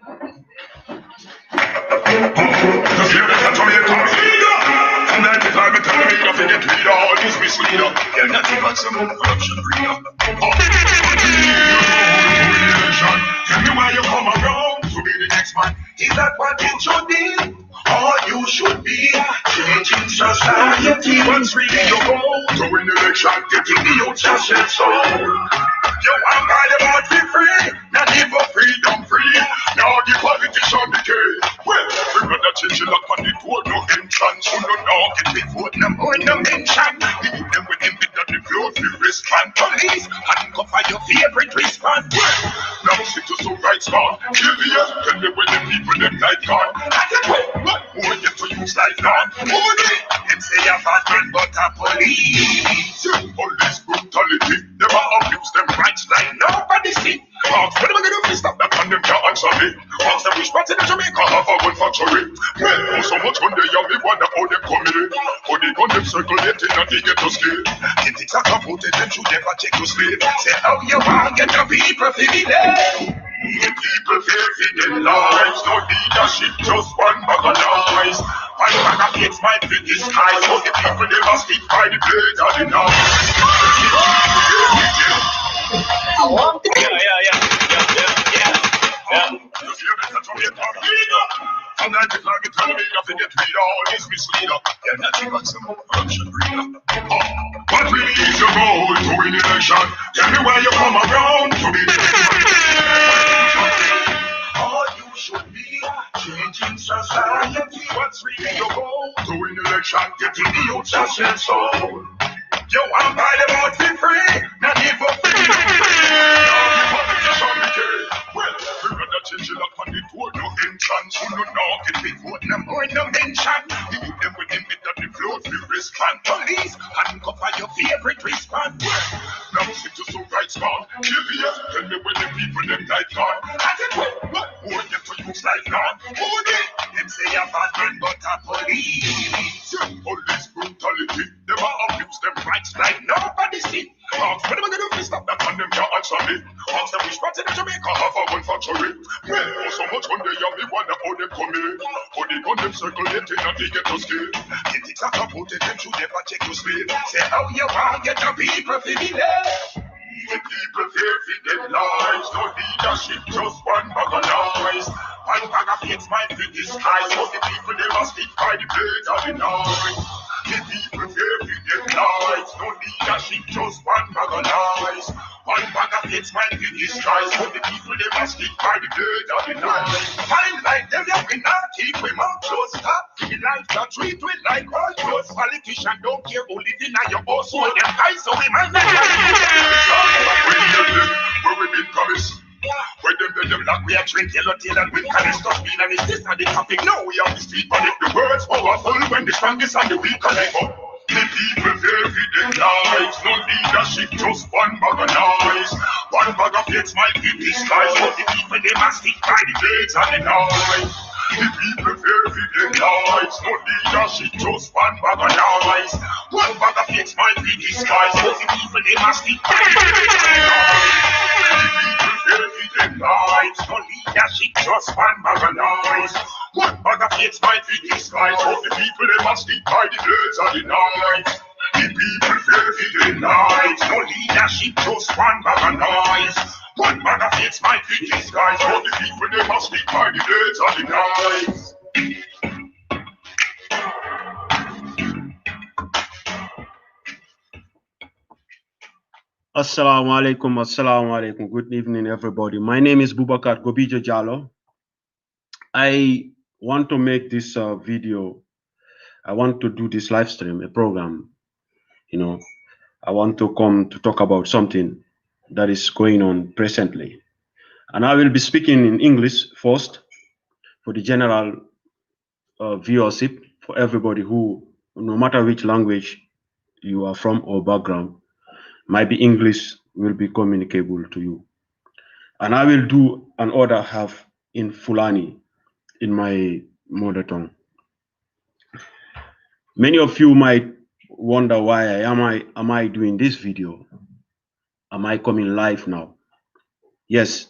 Just hear the Jamaican leader. From 95 to the leader, forget leader, all this misleader. You're nothing but some corruption breeder. Tell me why you come around to be the next man. Is that what it should be? Or you should be changing society. What's really your goal? To win the election, getting the youth just your soul. You want buy the bond for free, not give up freedom free. Now the politician decay. Well, we rather change the lock on the door, no entrance. Who no know, get the vote, no more, no mention. Leave them with them bit that the float, we respond. Police, handcuff your favorite response. Well, now sit to some rights gone. Kill the earth, tell me when the people them like gone. I said, well, what more get to use like gone? Only, them say a bad man, but a police. Police brutality, never abuse them rights like nobody see. What am I gonna do? Stop that on them can't answer me. Once them wish party in Jamaica have a one factory. Well, so much when they young, they wonder how they come in. How they gun them circulating and they get to scale. The things that come out, them should never check to slave. Say how you want get the people feeling it. The people fear for their lives. No leadership, just one bag of lies. One bag of hates might be disguised. So the people they must stick by the blade of the knife. I want to. Yeah. Just hear Mr. Jamaican leader. From 95 to the leader, forget leader, all this misleader. You're nothing but some corruption breeder. What really is your goal to win the election? Tell me why you come around to be the all you should be changing society. What's really your goal to win the election? Getting the youth just your soul. You want buy the vote for free, not give up free. Now the politician decay. Well, we rather change the lock on the door, no entrance. Who no know, get the vote, no more, no mention. Leave them with them bit that the float, we respond. Police, handcuff your favorite response. Well, now sit to some rights gone. Kill the earth, tell me when the people them like gone. I said, well, what more get to use like gone? Only, them say a bad man, but a police. Police brutality, never abuse them rights like nobody see. What am I gonna do? Stop that on them can't answer me. Once them wish party in Jamaica have a one factory. Well, so much when they young, they wonder how they come in. How they gun them circulating and they get to scale. The things that come out, them should never check to slave. Say how you want get the people feeling it. The people fear for their lives. No leadership, just one bag of lies. One bag of hates might be disguised. So the people they must stick by the blade of the knife. The people fear for their lives. No leadership, just one bag of lies. One bag of hates might be disguised. So the people they must stick by the blade of the knife. Fine like them, yeah, we not keep we mouth closed. Stop the life that treat we like all close. Politician don't care who live in your boss. So them guys, so we might not where we been promised. Where them like we are drink yellow tail and with cannabis to speed and it's this and the topic. No, we are the street, but if the words powerful when the strongest and the weak connect up. The people fear for their lives. No leadership, just one bag of noise. One bag of hates might be disguised, but the people they must stick by the blades and the knife. The people fear for their lives. No leadership, just one bag of noise. One bag of hates might be disguised, but the people they must stick by the blades and the knife. The people fear for their lives. No leadership, just one bag of noise. One bag of hates might be disguised, but the people they must stick by the blades and the knife. The people fear for their lives. No leadership, just one bag of noise. One bag of hates might be disguised, but the people they must stick by the blades and the knife. Assalamu alaikum. Good evening, everybody. My name is Boubacar Gobijo Jallo. I want to make this video. I want to do this live stream, a program. You know, I want to come to talk about something that is going on presently. And I will be speaking in English first for the general viewership, for everybody who, no matter which language you are from or background, might be English will be communicable to you. And I will do an other half in Fulani, in my mother tongue. Many of you might wonder why am I doing this video? Am I coming live now? Yes,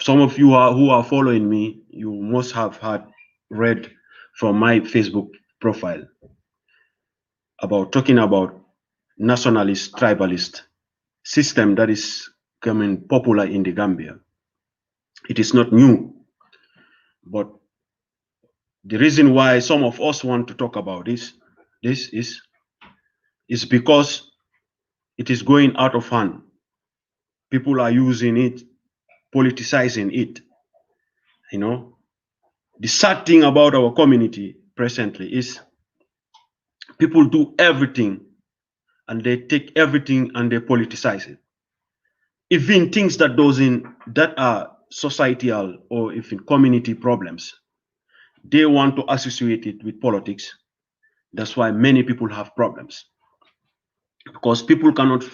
Some of you who are following me, you must have read from my Facebook profile about talking about nationalist, tribalist system that is becoming popular in the Gambia. It is not new, but the reason why some of us want to talk about this is because it is going out of hand. People are using it, politicizing it. You know, the sad thing about our community presently is people do everything and they take everything and they politicize it. Even things that are societal or even community problems, they want to associate it with politics. That's why many people have problems, because people cannot,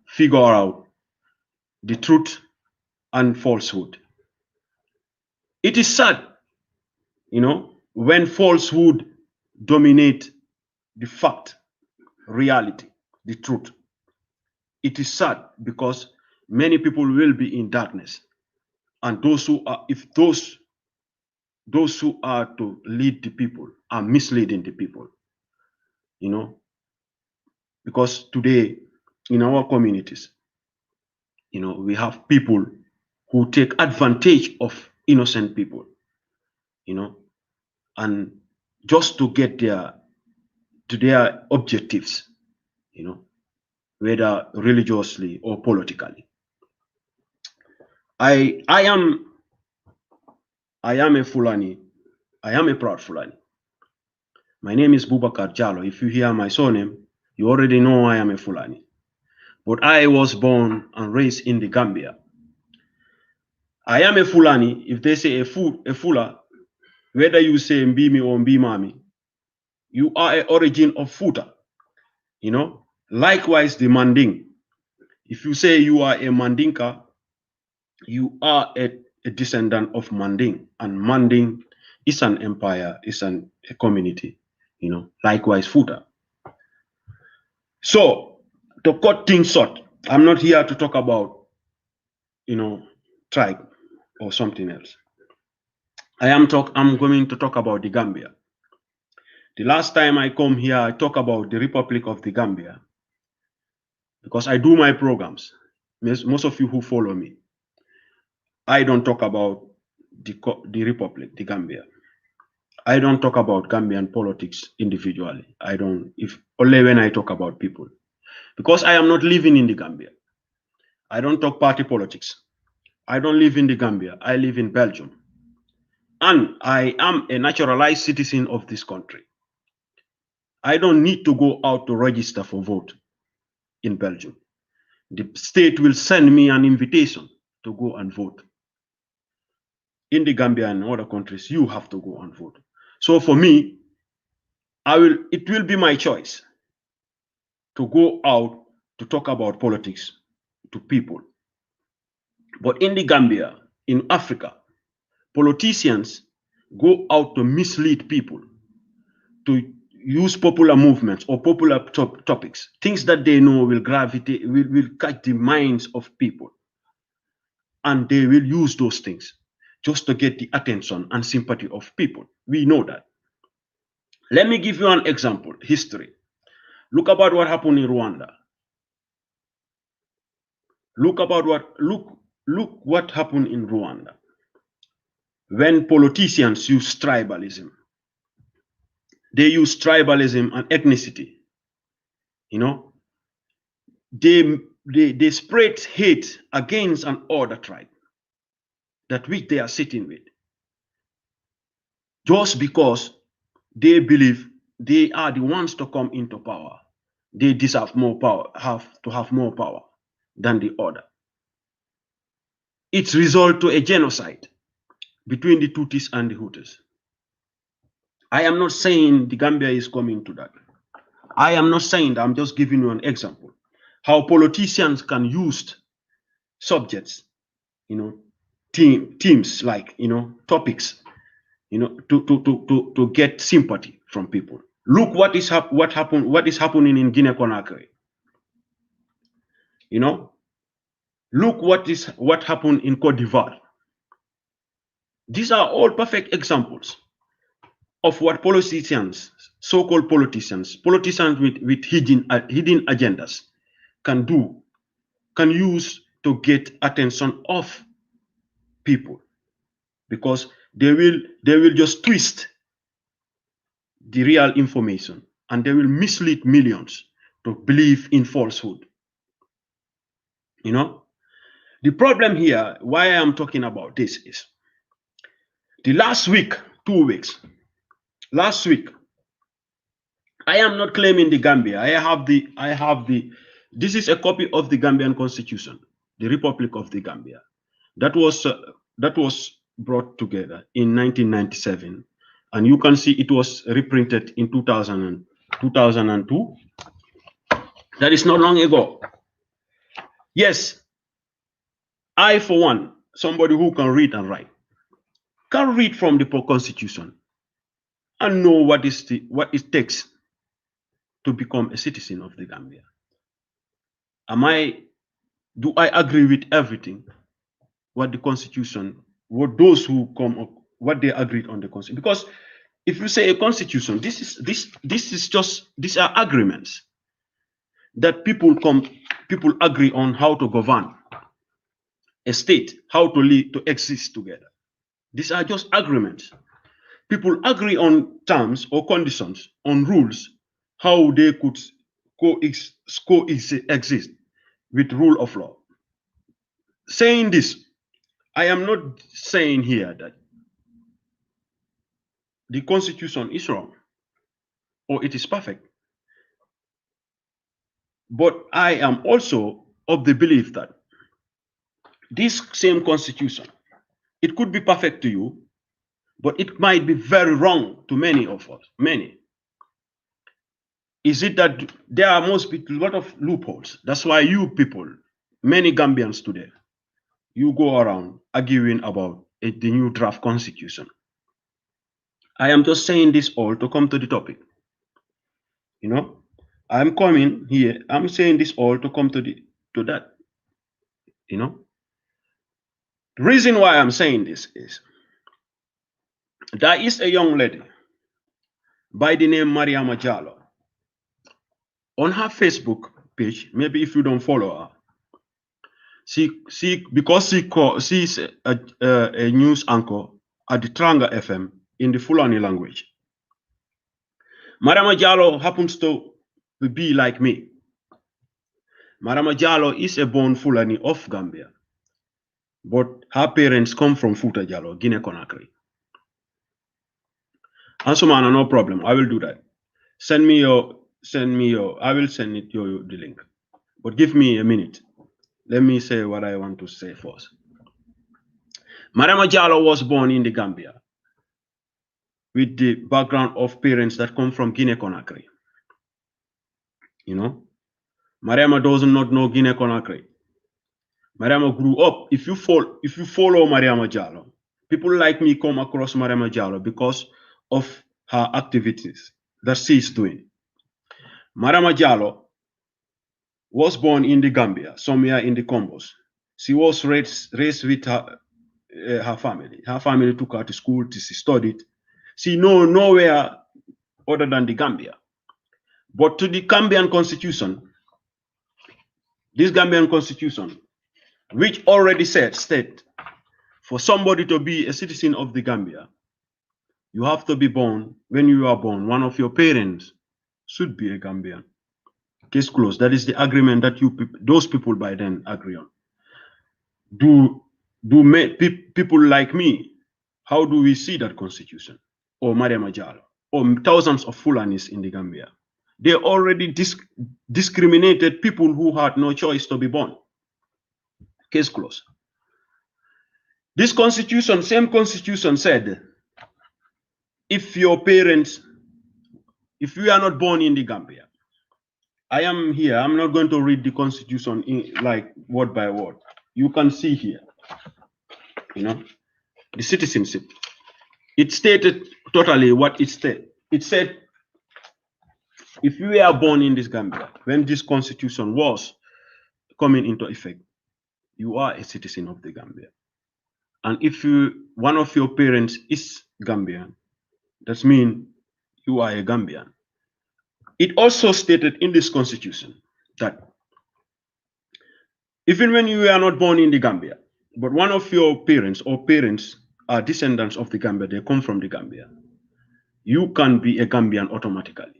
figure out the truth and falsehood. It is sad, when falsehood dominate the fact, reality, the truth. It is sad because many people will be in darkness, and those who are to lead the people are misleading the people, because today in our communities, we have people who take advantage of innocent people, and just to get to their objectives, whether religiously or politically. I am a Fulani. I am a proud Fulani. My name is Bubakar Jallo. If you hear my surname, you already know I am a Fulani. But I was born and raised in the Gambia. I am a Fulani. If they say a Fula, whether you say Mbimi or Mbimami, you are an origin of Futa. Likewise, the Manding. If you say you are a Mandinka, you are a descendant of Manding, and Manding is an empire, is a community, likewise Futa. So to cut things short, I'm not here to talk about, tribe or something else. I'm going to talk about the Gambia. The last time I come here, I talk about the Republic of the Gambia, because I do my programs. Most of you who follow me, I don't talk about the Republic, the Gambia. I don't talk about Gambian politics individually. Only when I talk about people, because I am not living in the Gambia. I don't talk party politics. I don't live in the Gambia. I live in Belgium. And I am a naturalized citizen of this country. I don't need to go out to register for vote in Belgium. The state will send me an invitation to go and vote. In the Gambia and other countries, you have to go and vote. So for me, it will be my choice to go out to talk about politics to people. But in the Gambia, in Africa, politicians go out to mislead people, to use popular movements or popular topics, things that they know will catch the minds of people. And they will use those things just to get the attention and sympathy of people. We know that. Let me give you an example, history. Look about what happened in Rwanda. Look what happened in Rwanda when politicians use tribalism. They use tribalism and ethnicity. They spread hate against an other tribe that which they are sitting with, just because they believe they are the ones to come into power. They deserve more power, have more power than the other. It's result to a genocide between the Tutsis and the Hutus. I am not saying the Gambia is coming to that. I am not saying that. I'm just giving you an example how politicians can use subjects, themes like topics, to get sympathy from people. Look what is happening in Guinea-Conakry. Look what happened in Cote d'Ivoire. These are all perfect examples of what politicians, so-called politicians with hidden agendas can do, can use to get attention of people, because they will just twist the real information and they will mislead millions to believe in falsehood. You know, the problem here, why I am talking about this, is the last week, 2 weeks, last week, I am not claiming the Gambia. I have the, this is a copy of the Gambian Constitution, the Republic of the Gambia. That was brought together in 1997. And you can see it was reprinted in 2002. That is not long ago. Yes, I, for one, somebody who can read and write, can read from the Constitution and know what it takes to become a citizen of the Gambia. Do I agree with everything what the Constitution, what those who come up, what they agreed on the Constitution? Because if you say a Constitution, these are agreements that people agree on how to govern a state, how to live, to exist together. These are just agreements. People agree on terms or conditions, on rules, how they could coexist with rule of law. Saying this, I am not saying here that the Constitution is wrong or it is perfect. But I am also of the belief that this same Constitution, it could be perfect to you, but it might be very wrong to many of us. Many. Is it that there must be a lot of loopholes? That's why you people, many Gambians today, you go around arguing about the new draft Constitution. I am just saying this all to come to the topic. You know, I'm coming here, I'm saying this all to come to that. You know, the reason why I'm saying this is there is a young lady by the name Mariama Jallo. On her Facebook page, maybe if you don't follow her, she's a news anchor at the Tranga FM in the Fulani language. Mariama Jallo happens to be like me. Mariama Jallo is a born Fulani of Gambia, but her parents come from Futa Jallo, Guinea-Conakry. Ansumana, no problem. I will do that. Send me your. I will send it the link. But give me a minute. Let me say what I want to say first. Mariama Jallo was born in the Gambia with the background of parents that come from Guinea-Conakry. You know, Mariama does not know Guinea-Conakry. Mariama grew up. If you follow Mariama Jallo, people like me come across Mariama Jallo because of her activities that she's doing. Mariama Jallo was born in the Gambia, somewhere in the Combos. She was raised with her family. Her family took her to school, she studied. She know nowhere other than the Gambia. But to the Gambian Constitution, this Gambian Constitution, which already state for somebody to be a citizen of the Gambia, you have to be born. When you are born, one of your parents should be a Gambian. Case closed. That is the agreement that those people by then agree on. People like me, how do we see that Constitution? Or Mariama Jallo, or thousands of Fulanis in the Gambia? They already discriminated people who had no choice to be born. Case closed. This Constitution, same Constitution said, if you are not born in the Gambia, I am here, I'm not going to read the Constitution like word by word. You can see here, you know, the citizenship. It stated totally what it said. It said, if you were born in this Gambia, when this Constitution was coming into effect, you are a citizen of the Gambia. And if one of your parents is Gambian, that means you are a Gambian. It also stated in this constitution that even when you are not born in the Gambia, but one of your parents or parents are descendants of the Gambia, they come from the Gambia, you can be a Gambian automatically.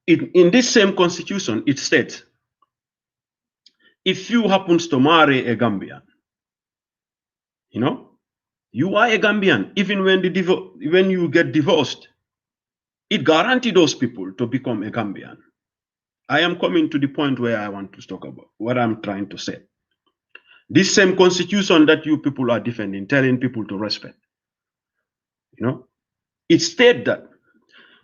In this same constitution, it states, if you happens to marry a Gambian, you are a Gambian. Even when you get divorced, it guarantees those people to become a Gambian. I am coming to the point where I want to talk about what I'm trying to say. This same constitution that you people are defending, telling people to respect, it states that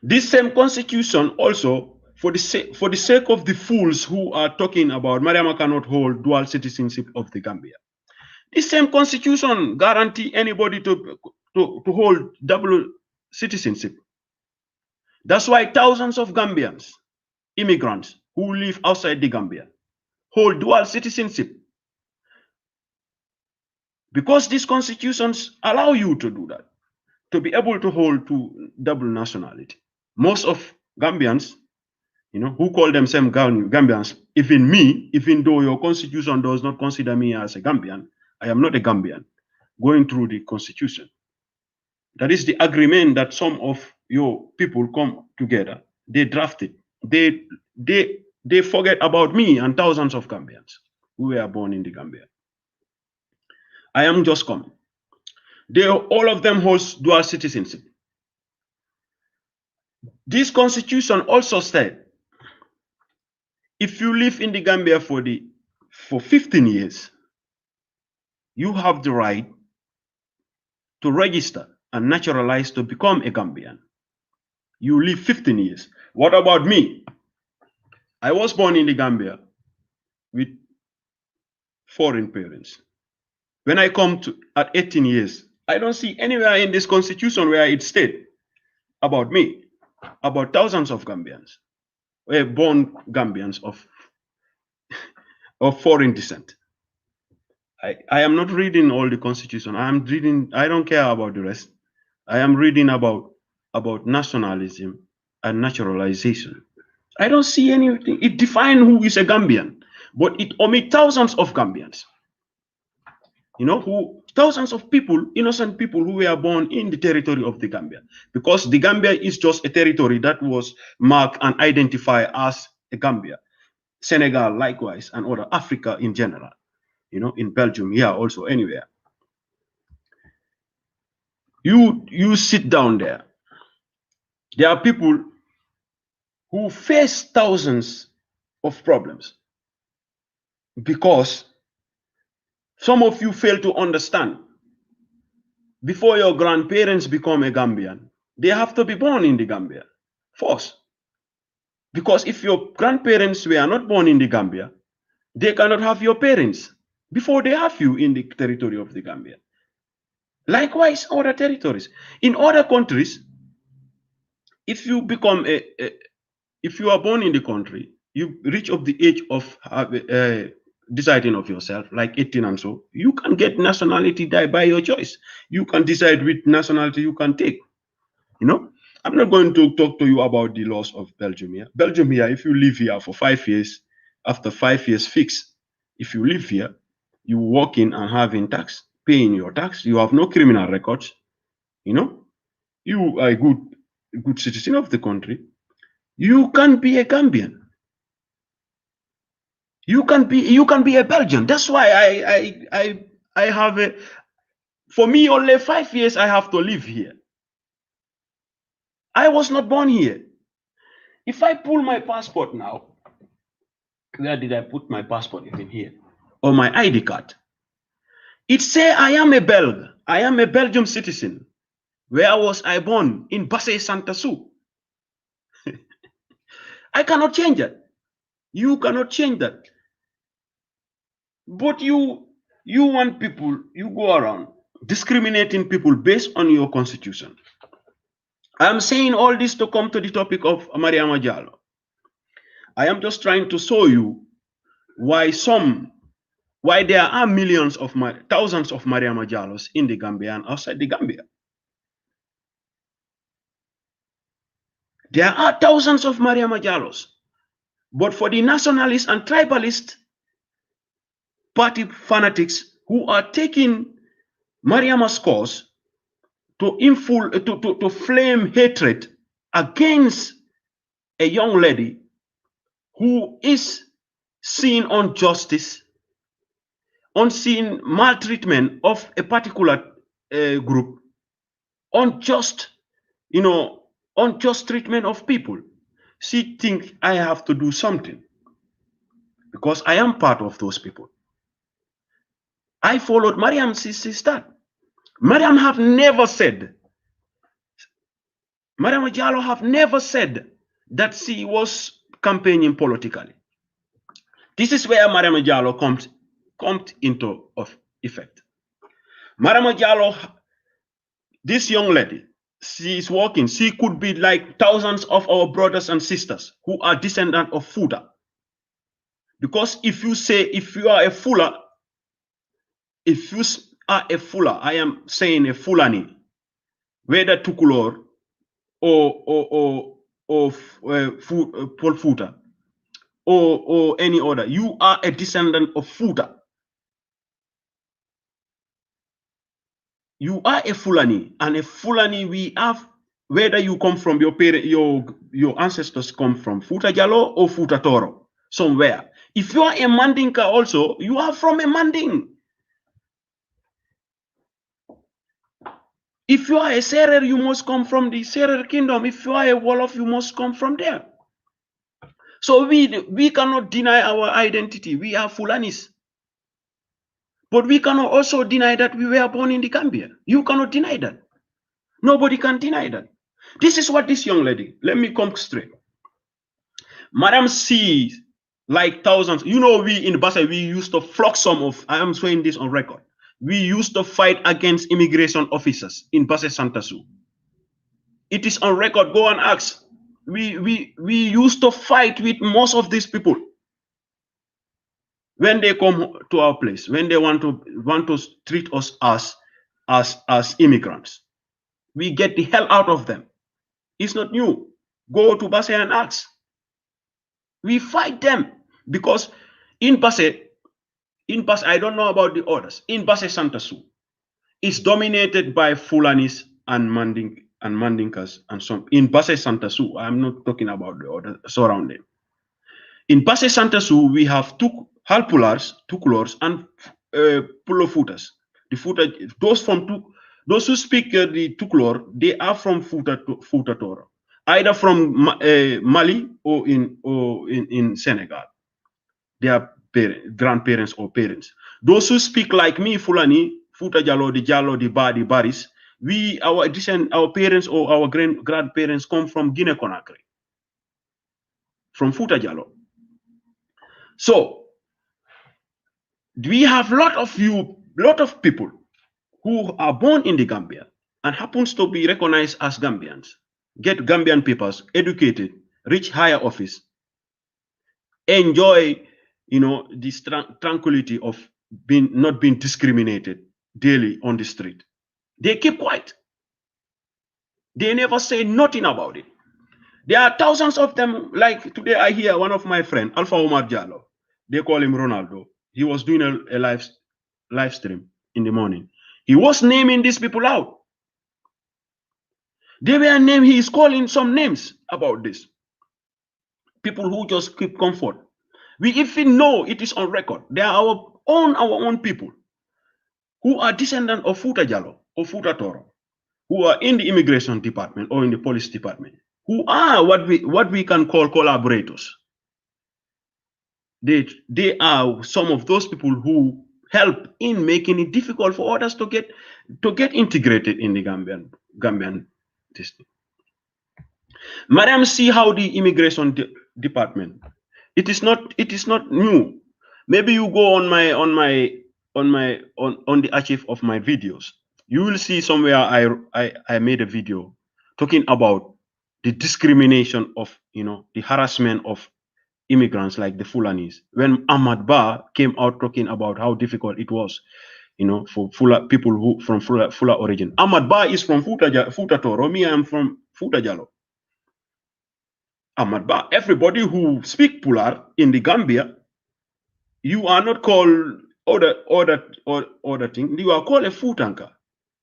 this same constitution also, for the sake of the fools who are talking about Mariama cannot hold dual citizenship of the Gambia, this same constitution guarantee anybody to hold double citizenship. That's why thousands of Gambians, immigrants who live outside the Gambia, hold dual citizenship. Because these constitutions allow you to do that, to be able to hold double nationality. Most of Gambians, who call themselves Gambians, even though your constitution does not consider me as a Gambian, I am not a Gambian, going through the constitution. That is the agreement that some of your people come together, they drafted. They forget about me and thousands of Gambians who were born in the Gambia. I am just coming. All of them hold dual citizenship. This constitution also said, if you live in the Gambia for 15 years, you have the right to register and naturalize to become a Gambian. You live 15 years. What about me? I was born in the Gambia with foreign parents. When I come at 18 years, I don't see anywhere in this constitution where it states about me, about thousands of Gambians, born Gambians of foreign descent. I am not reading all the constitution. I don't care about the rest. I am reading about nationalism and naturalization. I don't see anything. It defines who is a Gambian, but it omits thousands of Gambians. Thousands of people, innocent people who were born in the territory of the Gambia, because the Gambia is just a territory that was marked and identified as a Gambia. Senegal, likewise, and other Africa in general, in Belgium, yeah, also anywhere. You sit down there. There are people who face thousands of problems because some of you fail to understand. Before your grandparents become a Gambian, they have to be born in the Gambia first. Because if your grandparents were not born in the Gambia, they cannot have your parents before they have you in the territory of the Gambia. Likewise, other territories. In other countries, if you become if you are born in the country, you reach of the age of deciding of yourself, like 18 and so, you can get nationality by your choice. You can decide which nationality you can take. I'm not going to talk to you about the laws of Belgium here. Belgium here, if you live here for 5 years, after 5 years fixed, if you live here, you working and having tax, paying your tax, you have no criminal records, you are a good citizen of the country, you can be a Gambian. You can be a Belgian. That's why I have for me only 5 years I have to live here. I was not born here. If I pull my passport now, where did I put my passport? Even here, or my ID card? It say I am a Belg. I am a Belgium citizen. Where was I born? In Basse Santa Su. I cannot change that. You cannot change that. But you want people, you go around discriminating people based on your constitution. I'm saying all this to come to the topic of Mariama Jallow. I am just trying to show you why some Why there are millions of thousands of Mariama Jallos in the Gambia and outside the Gambia. There are thousands of Mariama Jallos. But for the nationalist and tribalist party fanatics who are taking Mariama's cause to flame hatred against a young lady who is seeing injustice, unseen maltreatment of a particular group, unjust, unjust treatment of people. She thinks I have to do something because I am part of those people. I followed Mariam sister. Mariam have never said, Mariam Jallo have never said that she was campaigning politically. This is where Mariam Jallo comes into effect. Mariam Jallo, this young lady, she is working. She could be like thousands of our brothers and sisters who are descendants of Futa. Because if you are a Fula, I am saying a Fulani, whether Tukulor or Paul Futa or any other, you are a descendant of Futa. You are a Fulani, and a Fulani we have, whether you come from your parent, your ancestors come from Futa Jalo or Futa Toro, somewhere. If you are a Mandinka also, you are from a Manding. If you are a Serer, you must come from the Serer kingdom. If you are a Wolof, you must come from there. So we cannot deny our identity. We are Fulanis. But we cannot also deny that we were born in the Gambia. You cannot deny that. Nobody can deny that. This is what this young lady, let me come straight. Madam C, like thousands, we in Basa, we used to flock some of, I am saying this on record, we used to fight against immigration officers in Basa Santasu. It is on record, go and ask. We used to fight with most of these people when they come to our place, when they want to treat us as immigrants. We get the hell out of them. It's not new. Go to Basse and ask. We fight them because in Basse, I don't know about the others. In Basse Santasu, it's dominated by Fulanis and Mandinkas and some. In Basse Santasu, I'm not talking about the other surrounding. In Basse Santasu, we have Halpulars, Tukulors, and Pulofutas. The Futa, those who speak the Tukulor, they are from Futa Toro, either from Mali or in Senegal. They are grandparents or parents. Those who speak like me, Fulani, Futa Jalo, the Ba, the Baris, our parents or our grandparents come from Guinea Conakry, from Futa Jalo. So we have lot of people who are born in the Gambia and happens to be recognized as Gambians, get Gambian papers, educated, reach higher office, enjoy, this tranquility of not being discriminated daily on the street. They keep quiet. They never say nothing about it. There are thousands of them. Like today, I hear one of my friends, Alpha Omar Jallo. They call him Ronaldo. He was doing a live stream in the morning. He was naming these people out. They were named. He is calling some names about this. People who just keep comfort. We even know it is on record. They are our own people who are descendants of Futa Jalo or Futa Toro, who are in the immigration department or in the police department, who are what we can call collaborators. They are some of those people who help in making it difficult for others to get integrated in the Gambian system. Madam, see how the immigration department. It is not new. Maybe you go on the archive of my videos. You will see somewhere I made a video talking about the discrimination of the harassment of immigrants like the Fulanis. When Ahmad Ba came out talking about how difficult it was, for Fula people who from Fula origin. Ahmad Ba is from Futa Toro. Me, I am from Futa Jalo. Ahmad Ba. Everybody who speak Pular in the Gambia, you are not called other thing. You are called a Futanka,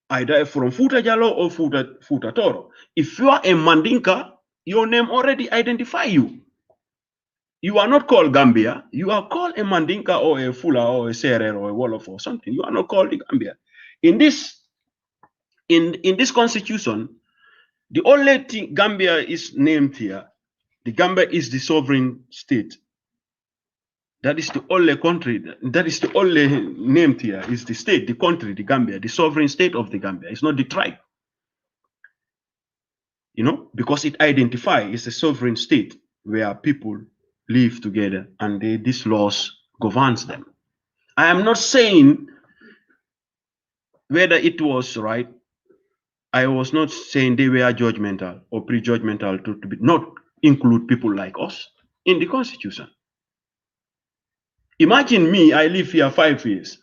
either from Futa Jalo or Futa Toro. If you are a Mandinka, your name already identify you. You are not called Gambia. You are called a Mandinka or a Fula or a Serer or a Wolof or something. You are not called the Gambia. In this constitution, the only thing Gambia is named here, the Gambia is the sovereign state. That is the only country, that is the only named here, is the state, the country, the Gambia, the sovereign state of the Gambia. It's not the tribe. Because it identifies a sovereign state where people live together and these laws governs them. I am not saying whether it was right. I was not saying they were judgmental or prejudgmental to not include people like us in the constitution. Imagine me, I live here 5 years.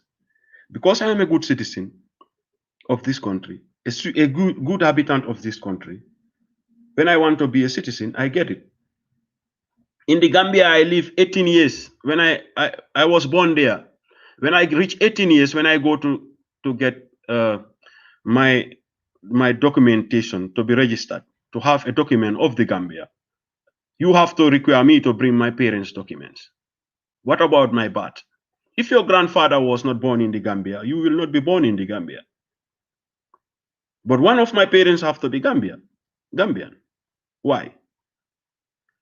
Because I am a good citizen of this country, a good habitant of this country. When I want to be a citizen, I get it. In the Gambia, I live 18 years. When I was born there. When I reach 18 years, when I go to get my documentation to be registered, to have a document of the Gambia, you have to require me to bring my parents' documents. What about my birth? If your grandfather was not born in the Gambia, you will not be born in the Gambia. But one of my parents have to be Gambian. Why?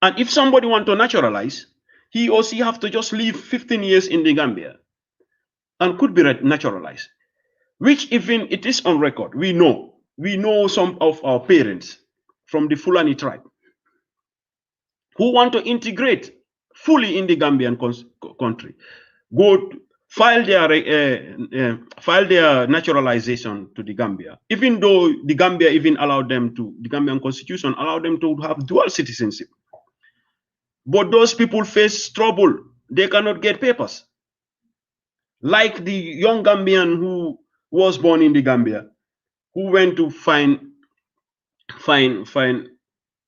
And if somebody want to naturalize, he or she have to just live 15 years in the Gambia and could be naturalized, which even it is on record. We know some of our parents from the Fulani tribe who want to integrate fully in the Gambian country, go file their naturalization to the Gambia, even though the Gambia even allowed them to, the Gambian constitution allowed them to have dual citizenship. But those people face trouble. They cannot get papers. Like the young Gambian who was born in the Gambia, who went to find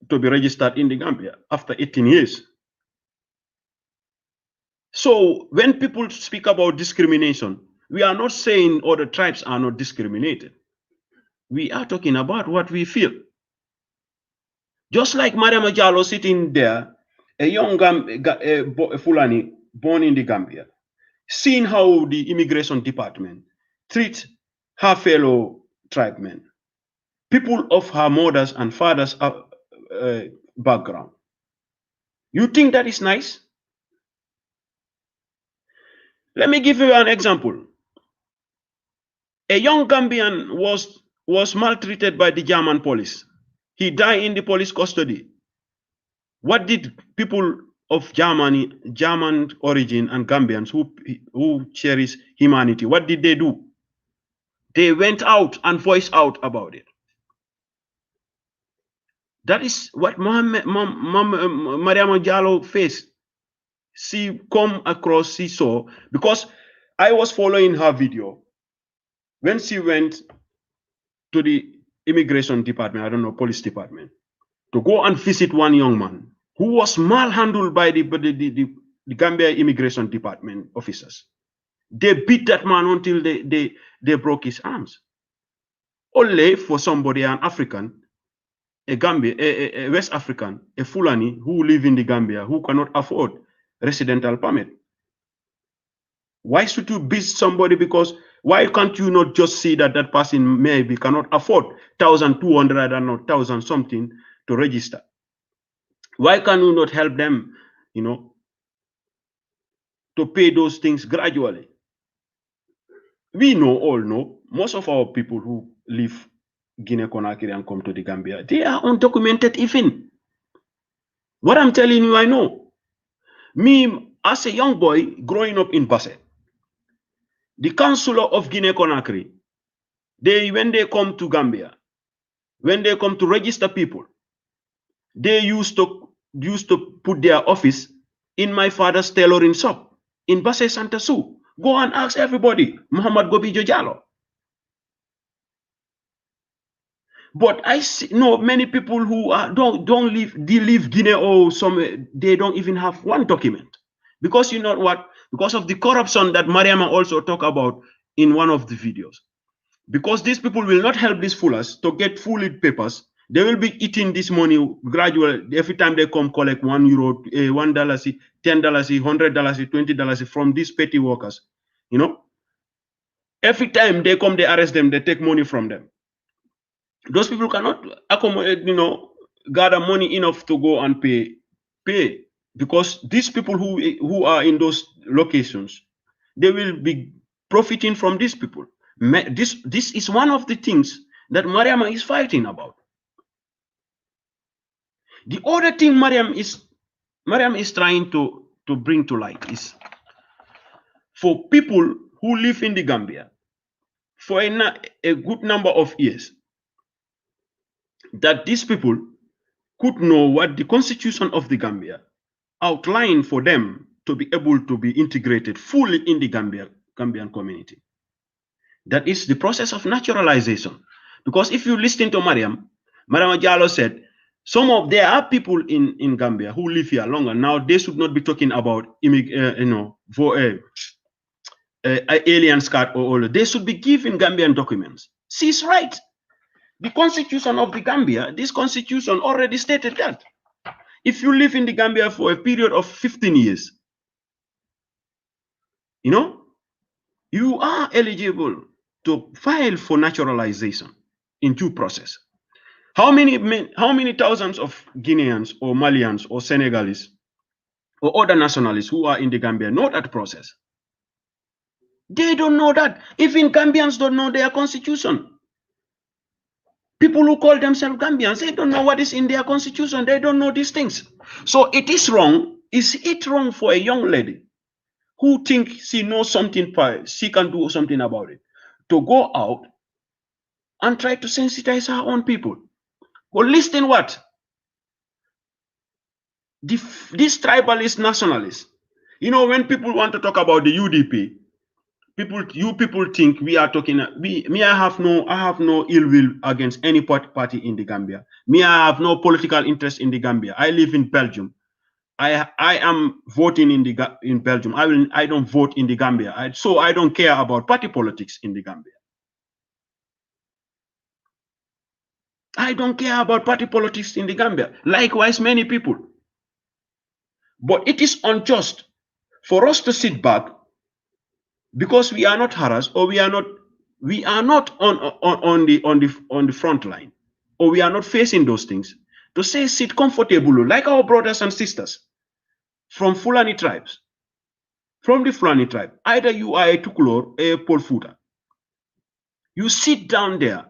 to be registered in the Gambia after 18 years. So when people speak about discrimination, we are not saying other tribes are not discriminated. We are talking about what we feel. Just like Mariama Jallo sitting there, a young Fulani born in the Gambia, seeing how the immigration department treats her fellow tribemen, people of her mother's and father's background. You think that is nice? Let me give you an example. A young Gambian was maltreated by the German police. He died in the police custody. What did people of German origin and Gambians who cherish humanity, what did they do? They went out and voiced out about it. That is what Mariama Jallo faced. She saw, because I was following her video when she went to the immigration department, I don't know, police department, to go and visit one young man who was malhandled by the Gambia immigration department officers. They beat that man until they broke his arms. Only for somebody, an African, a Gambia, a West African, a Fulani who live in the Gambia, who cannot afford residential permit. Why should you beat somebody? Because why can't you not just see that that person maybe cannot afford 1,200 and not 1,000 something to register? Why can you not help them, to pay those things gradually? We all know, most of our people who leave Guinea-Conakry and come to the Gambia, they are undocumented even. What I'm telling you, I know. Me, as a young boy growing up in Basse, the councillor of Guinea-Conakry, when they come to Gambia, when they come to register people, they used to put their office in my father's tailoring shop in Basse Santa Su. Go and ask everybody, Muhammad Gobijo Jallo. But I know many people who don't live, they leave Guinea or some, they don't even have one document. Because you know what? Because of the corruption that Mariama also talked about in one of the videos. Because these people will not help these foolers to get full papers. They will be eating this money gradually every time they come collect €1, $1, $10, $100, $20 from these petty workers. You know, every time they come, they arrest them, they take money from them. Those people cannot accommodate, gather money enough to go and pay, because these people who are in those locations, they will be profiting from these people. This is one of the things that Mariama is fighting about. The other thing Mariam is trying to bring to light is for people who live in the Gambia for a good number of years, that these people could know what the constitution of the Gambia outlined for them to be able to be integrated fully in the Gambian community. That is the process of naturalization. Because if you listen to Mariam Jallo said, there are people in Gambia who live here longer. Now they should not be talking about aliens card or all. They should be given Gambian documents. She's right. The constitution of the Gambia, this constitution already stated that if you live in the Gambia for a period of 15 years, you are eligible to file for naturalization in due process. How many thousands of Guineans or Malians or Senegalese or other nationalists who are in the Gambia know that process? They don't know that. Even Gambians don't know their constitution. People who call themselves Gambians, they don't know what is in their constitution. They don't know these things. So it is wrong. Is it wrong for a young lady who thinks she knows something, she can do something about it, to go out and try to sensitize her own people? Well, listen what? These tribalist nationalists, when people want to talk about the UDP, people think we are talking. I have no ill will against any party in the Gambia. I have no political interest in the Gambia. I live in Belgium. I am voting in Belgium. I don't vote in the Gambia. So I don't care about party politics in the Gambia. I don't care about party politics in the Gambia. Likewise, many people. But it is unjust for us to sit back because we are not harassed, or we are not on the front line, or we are not facing those things, to say sit comfortably like our brothers and sisters from Fulani tribes, from the Fulani tribe. Either you are a Tukulor, a Polfuta, you sit down there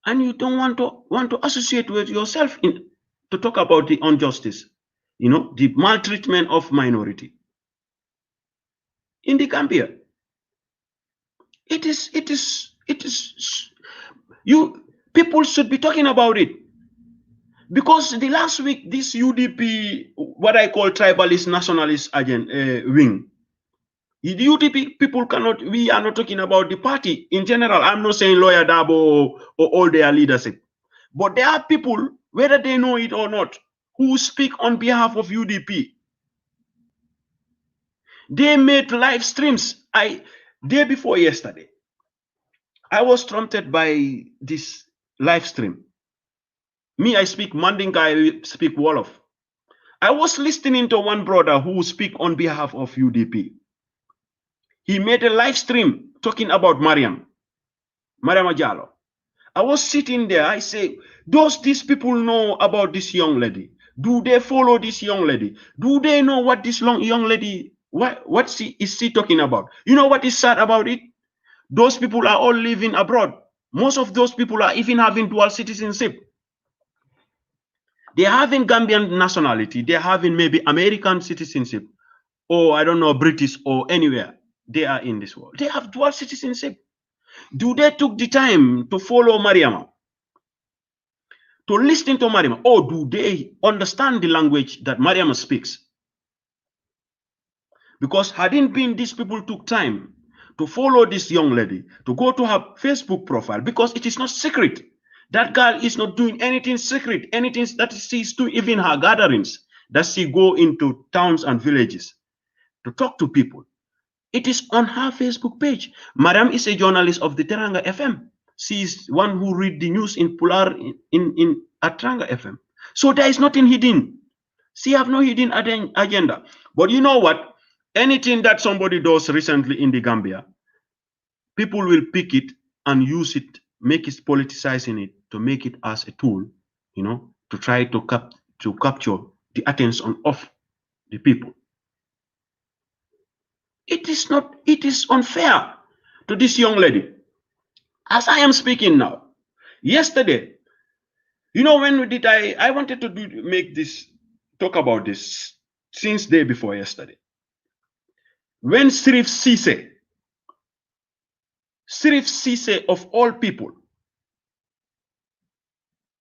and you don't want to associate with yourself to talk about the injustice, the maltreatment of minority in the Gambia. People should be talking about it, because the last week this UDP, what I call tribalist nationalist wing, the UDP people we are not talking about the party in general. I'm not saying Lawyer Dabo or all their leadership, but there are people, whether they know it or not, who speak on behalf of UDP. They made live streams. Day before yesterday, I was prompted by this live stream. I speak Mandinka, I speak Wolof. I was listening to one brother who speak on behalf of UDP. He made a live stream talking about Mariam Jallo. I was sitting there. I say, does these people know about this young lady? Do they follow this young lady? Do they know what this young lady, what is she talking about? You know what is sad about it? Those people are all living abroad. Most of those people are even having dual citizenship. They're having Gambian nationality. They're having maybe American citizenship, or I don't know, British, or anywhere they are in this world. They have dual citizenship. Do they took the time to follow Mariam, to listen to Mariam, or do they understand the language that Mariam speaks? Because hadn't been these people took time to follow this young lady, to go to her Facebook profile, because it is not secret. That girl is not doing anything secret, anything that she's doing, even her gatherings, that she go into towns and villages to talk to people. It is on her Facebook page. Madam is a journalist of the Teranga FM. She is one who read the news in Pular in at Teranga FM. So there is nothing hidden. She have no hidden agenda. But you know what? Anything that somebody does recently in the Gambia, people will pick it and use it, make it politicizing it to make it as a tool, you know, to try to capture the attention of the people. It is not, it is unfair to this young lady. As I am speaking now, yesterday, you know, when did I wanted to make this, talk about this since day before yesterday. When Sirif Sise of all people,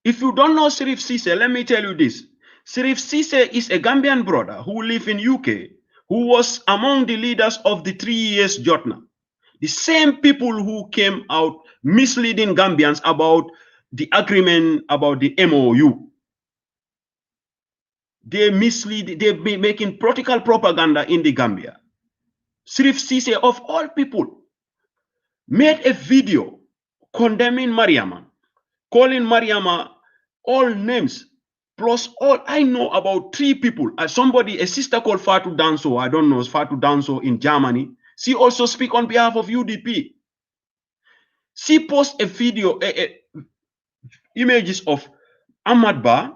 if you don't know Sirif Sise, let me tell you this. Sirif Sise is a Gambian brother who lives in UK, who was among the leaders of the 3 years Jotna. The same people who came out misleading Gambians about the agreement, about the MOU. They mislead, they've been making political propaganda in the Gambia. Sirif Sise, of all people, made a video condemning Mariama, calling Mariama all names, plus all. I know about 3 people. Somebody, a sister called Fatu Danso, I don't know, Fatu Danso in Germany. She also speak on behalf of UDP. She post a video, images of Ahmad Ba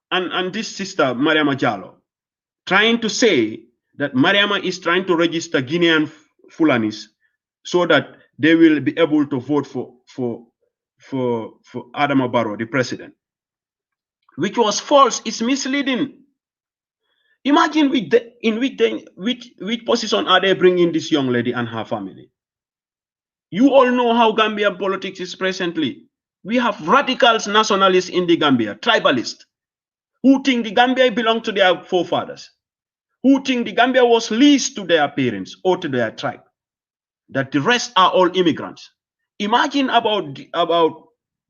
and this sister, Mariama Jallo, trying to say that Mariama is trying to register Guinean Fulanis so that they will be able to vote for Adama Barrow, the president, which was false. It's misleading. Imagine which position are they bringing this young lady and her family? You all know how Gambian politics is presently. We have radicals, nationalists in the Gambia, tribalists, who think the Gambia belonged to their forefathers, who think the Gambia was leased to their parents or to their tribe, that the rest are all immigrants. Imagine about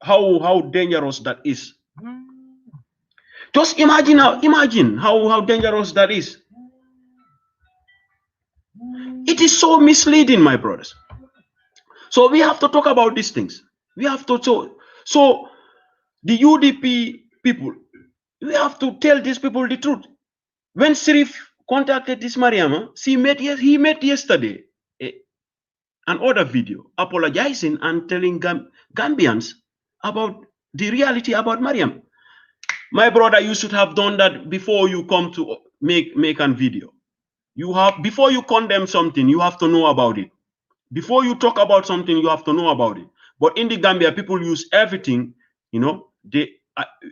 how dangerous that is. Just imagine how dangerous that is. It is so misleading, my brothers. So we have to talk about these things. We have to so the UDP people, we have to tell these people the truth. When Sirif contacted this Mariama, he made yesterday an other video apologizing and telling Gambians about the reality about Mariam. My brother, you should have done that before you come to make a video. You have, before you condemn something, you have to know about it. Before you talk about something, you have to know about it. But in the Gambia, people use everything, you know.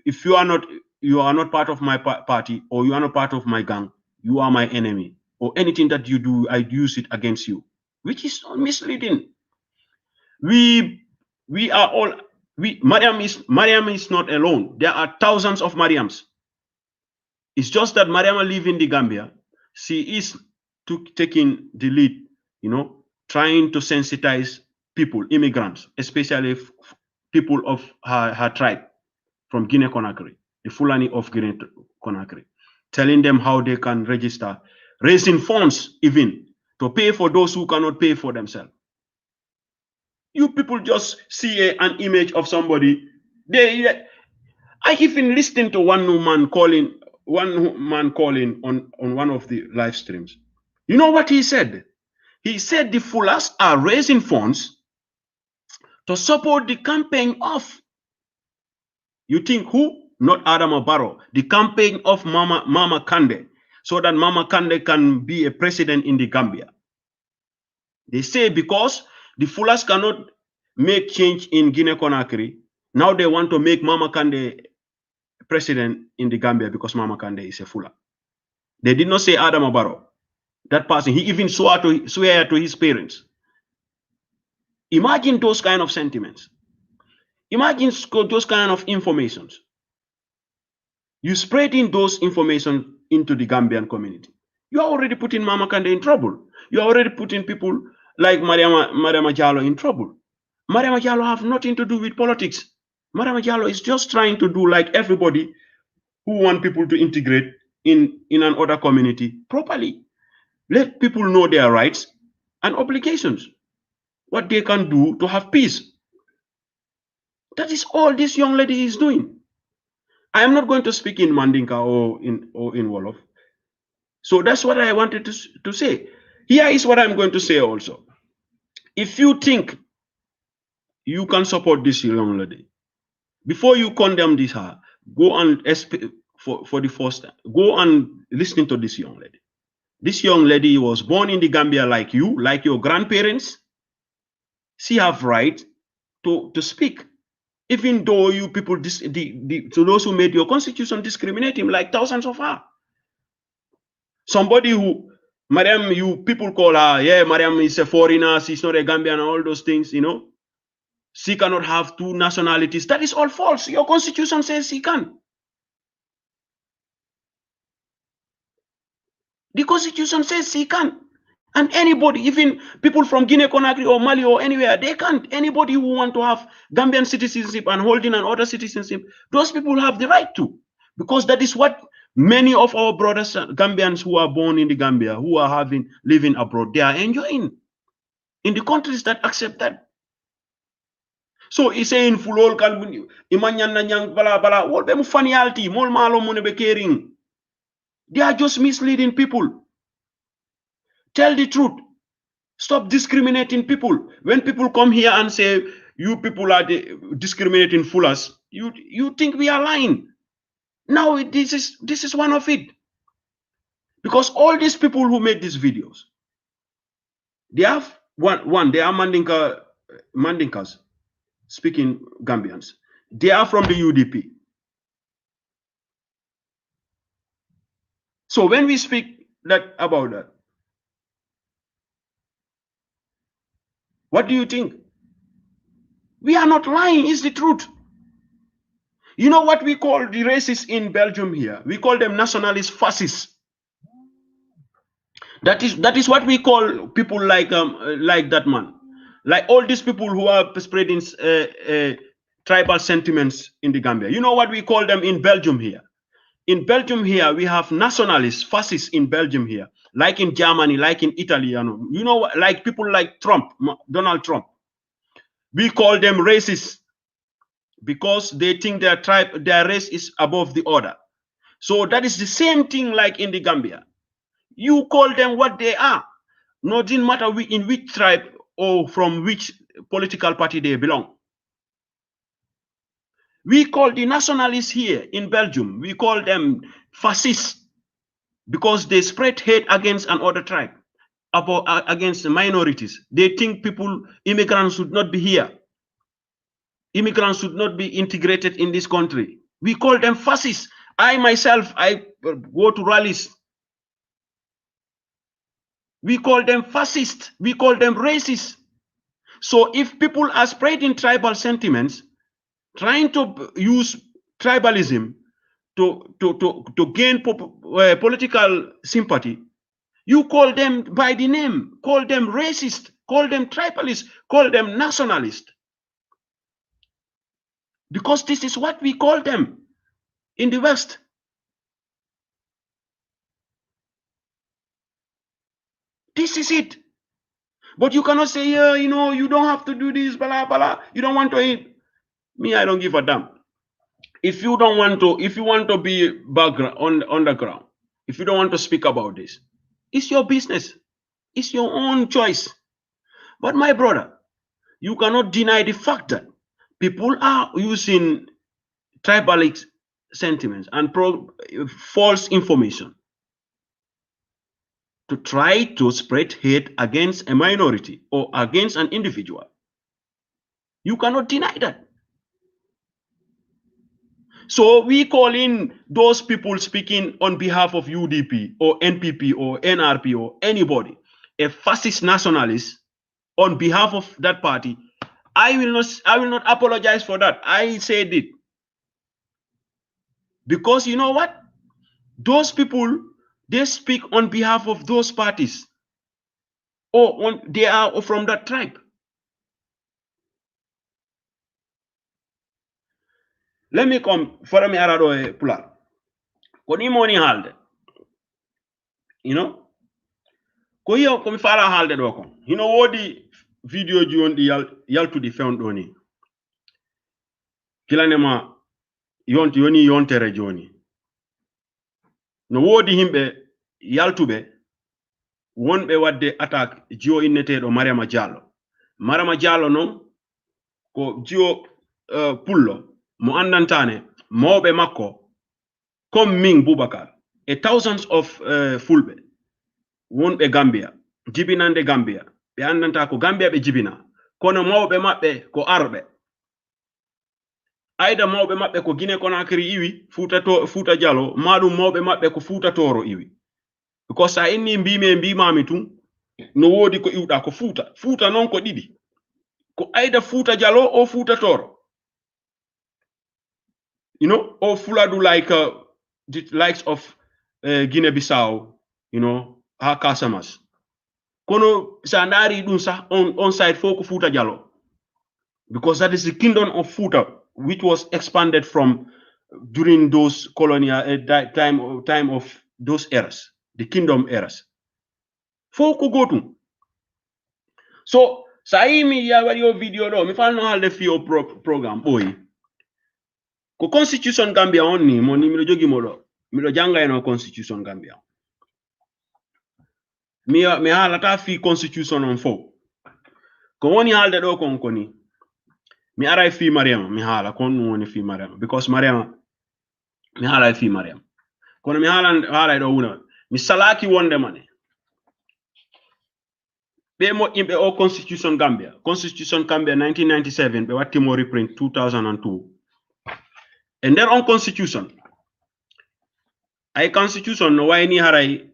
If you are not part of my party, or you are not part of my gang, you are my enemy. Or anything that you do, I use it against you, which is misleading. We are all, Mariam is not alone. There are thousands of Mariams. It's just that Mariam live in the Gambia. She is taking the lead, you know, trying to sensitize people, immigrants, especially people of her tribe from Guinea-Conakry, the Fulani of Guinea-Conakry, telling them how they can register, raising funds even to pay for those who cannot pay for themselves. You people just see an image of somebody. I even listened to one man calling on one of the live streams. You know what he said? He said the Fullers are raising funds to support the campaign of, you think who? Not Adama Barrow, the campaign of Mama Kande, so that Mama Kande can be a president in the Gambia. They say because the Fullers cannot make change in Guinea-Conakry, now they want to make Mama Kande president in the Gambia because Mama Kande is a Fuller. They did not say Adama Barrow. That person, he even swear to his parents. Imagine those kind of sentiments. Imagine those kind of informations. You spreading those information into the Gambian community. You are already putting Mama Kande in trouble. You are already putting people like Mariama Jallo in trouble. Mariama Jallo have nothing to do with politics. Mariama Jallo is just trying to do like everybody who want people to integrate in an other community properly. Let people know their rights and obligations, what they can do to have peace. That is all this young lady is doing. I am not going to speak in Mandinka or in Wolof. So that's what I wanted to say. Here is what I'm going to say also. If you think you can support this young lady, before you condemn this her, go and for the first time, go and listen to this young lady. This young lady was born in the Gambia like you, like your grandparents. She have right to speak. Even though you people, to those who made your constitution discriminate him like thousands of her. Somebody who, Mariam, you people call her, yeah, Mariam is a foreigner, she's not a Gambian, and all those things, you know. She cannot have two nationalities. That is all false. Your constitution says she can. The constitution says she can. And anybody, even people from Guinea Conakry or Mali or anywhere, they can't. Anybody who want to have Gambian citizenship and holding an other citizenship, those people have the right to. Because that is what many of our brothers Gambians who are born in the Gambia, who are living abroad, they are enjoying in the countries that accept that. So he's saying fulol kalbuni imanyan nanyang bala bala wol be mu fanialti mol malo mune be caring. They are just misleading people. Tell the truth. Stop discriminating people. When people come here and say you people are discriminating foolers, you think we are lying. Now this is one of it. Because all these people who made these videos, they have one they are Mandinkas speaking Gambians. They are from the UDP. So when we speak about that, what do you think? We are not lying, it's the truth. You know what we call the racists in Belgium here? We call them nationalist fascists. That is what we call people like that man. Like all these people who are spreading tribal sentiments in the Gambia. You know what we call them in Belgium here? In Belgium here, we have nationalists, fascists in Belgium here. Like in Germany, like in Italy, you know, like people like Trump, Donald Trump. We call them racists because they think their race is above the other. So that is the same thing like in the Gambia. You call them what they are. No, it didn't matter in which tribe or from which political party they belong. We call the nationalists here in Belgium, we call them fascists because they spread hate against another tribe, against the minorities. They think immigrants should not be here. Immigrants should not be integrated in this country. We call them fascists. I myself, I go to rallies. We call them fascists. We call them racists. So if people are spreading tribal sentiments, trying to use tribalism to gain political sympathy, you call them by the name, call them racist, call them tribalist, call them nationalist. Because this is what we call them in the West. This is it. But you cannot say, yeah, you know, you don't have to do this, blah, blah. You don't want to eat. Me, I don't give a damn. If you don't want to, if you want to be background, underground, if you don't want to speak about this, it's your business. It's your own choice. But my brother, you cannot deny the fact that people are using tribal sentiments and false information to try to spread hate against a minority or against an individual. You cannot deny that. So we call in those people speaking on behalf of UDP or NPP or NRP or anybody a fascist nationalist on behalf of that party. I will not apologize for that. I said it. Because you know what? Those people, They speak on behalf of those parties, or they are from that tribe. Let me come for me arado e pula. Koni moni halde. You know? Ko yo ko mi fala halde do ko. You know wodi video ji on di yaltu di found doni. Kilanema yoni yontere joni. No wodi himbe yaltube wonbe wadde attack jio innetedo Mariama Diallo. Mariama Diallo non ko jio pullo mo andantane mawbe makko comme min Boubacar e thousands of fulbe wonbe Gambia jibinande Gambia be andanta ko Gambia be jibina kono mawbe mabbe ko arbe ayda mawbe mabbe ko Guinea Conakry iwi Fuuta Jallo madum mawbe mabbe ko Fuuta Toro iwi because sa inni mbimami tun no wodi ko iwda ko Fuuta non ko didi ko ayda Fuuta Jallo o Fuuta Toro, you know, or Fuladu like the likes of Guinea-Bissau, you know, ha Casamas. Kono sandari dun sa on side for Fuuta Jallo, because that is the kingdom of Fuuta, which was expanded from during those colonial time of those eras, the kingdom eras. Foku go to. So saimi ya wari video do mi fal no halde fi o program boy. Ko constitution Gambia on ni mo ni mi jogi mo do mi do janga no constitution Gambia mi halata fi constitution on fo ko woni halde do kon koni mi ara fi Mariama mi hala kon woni fi Mariama because Mariama mi hala fi Mariama kono mi hala do wuna mi salaki wonde mane be mo imbe o constitution Gambia 1997 be watti mo reprint 2002 and then on constitution ay constitution no wayni haray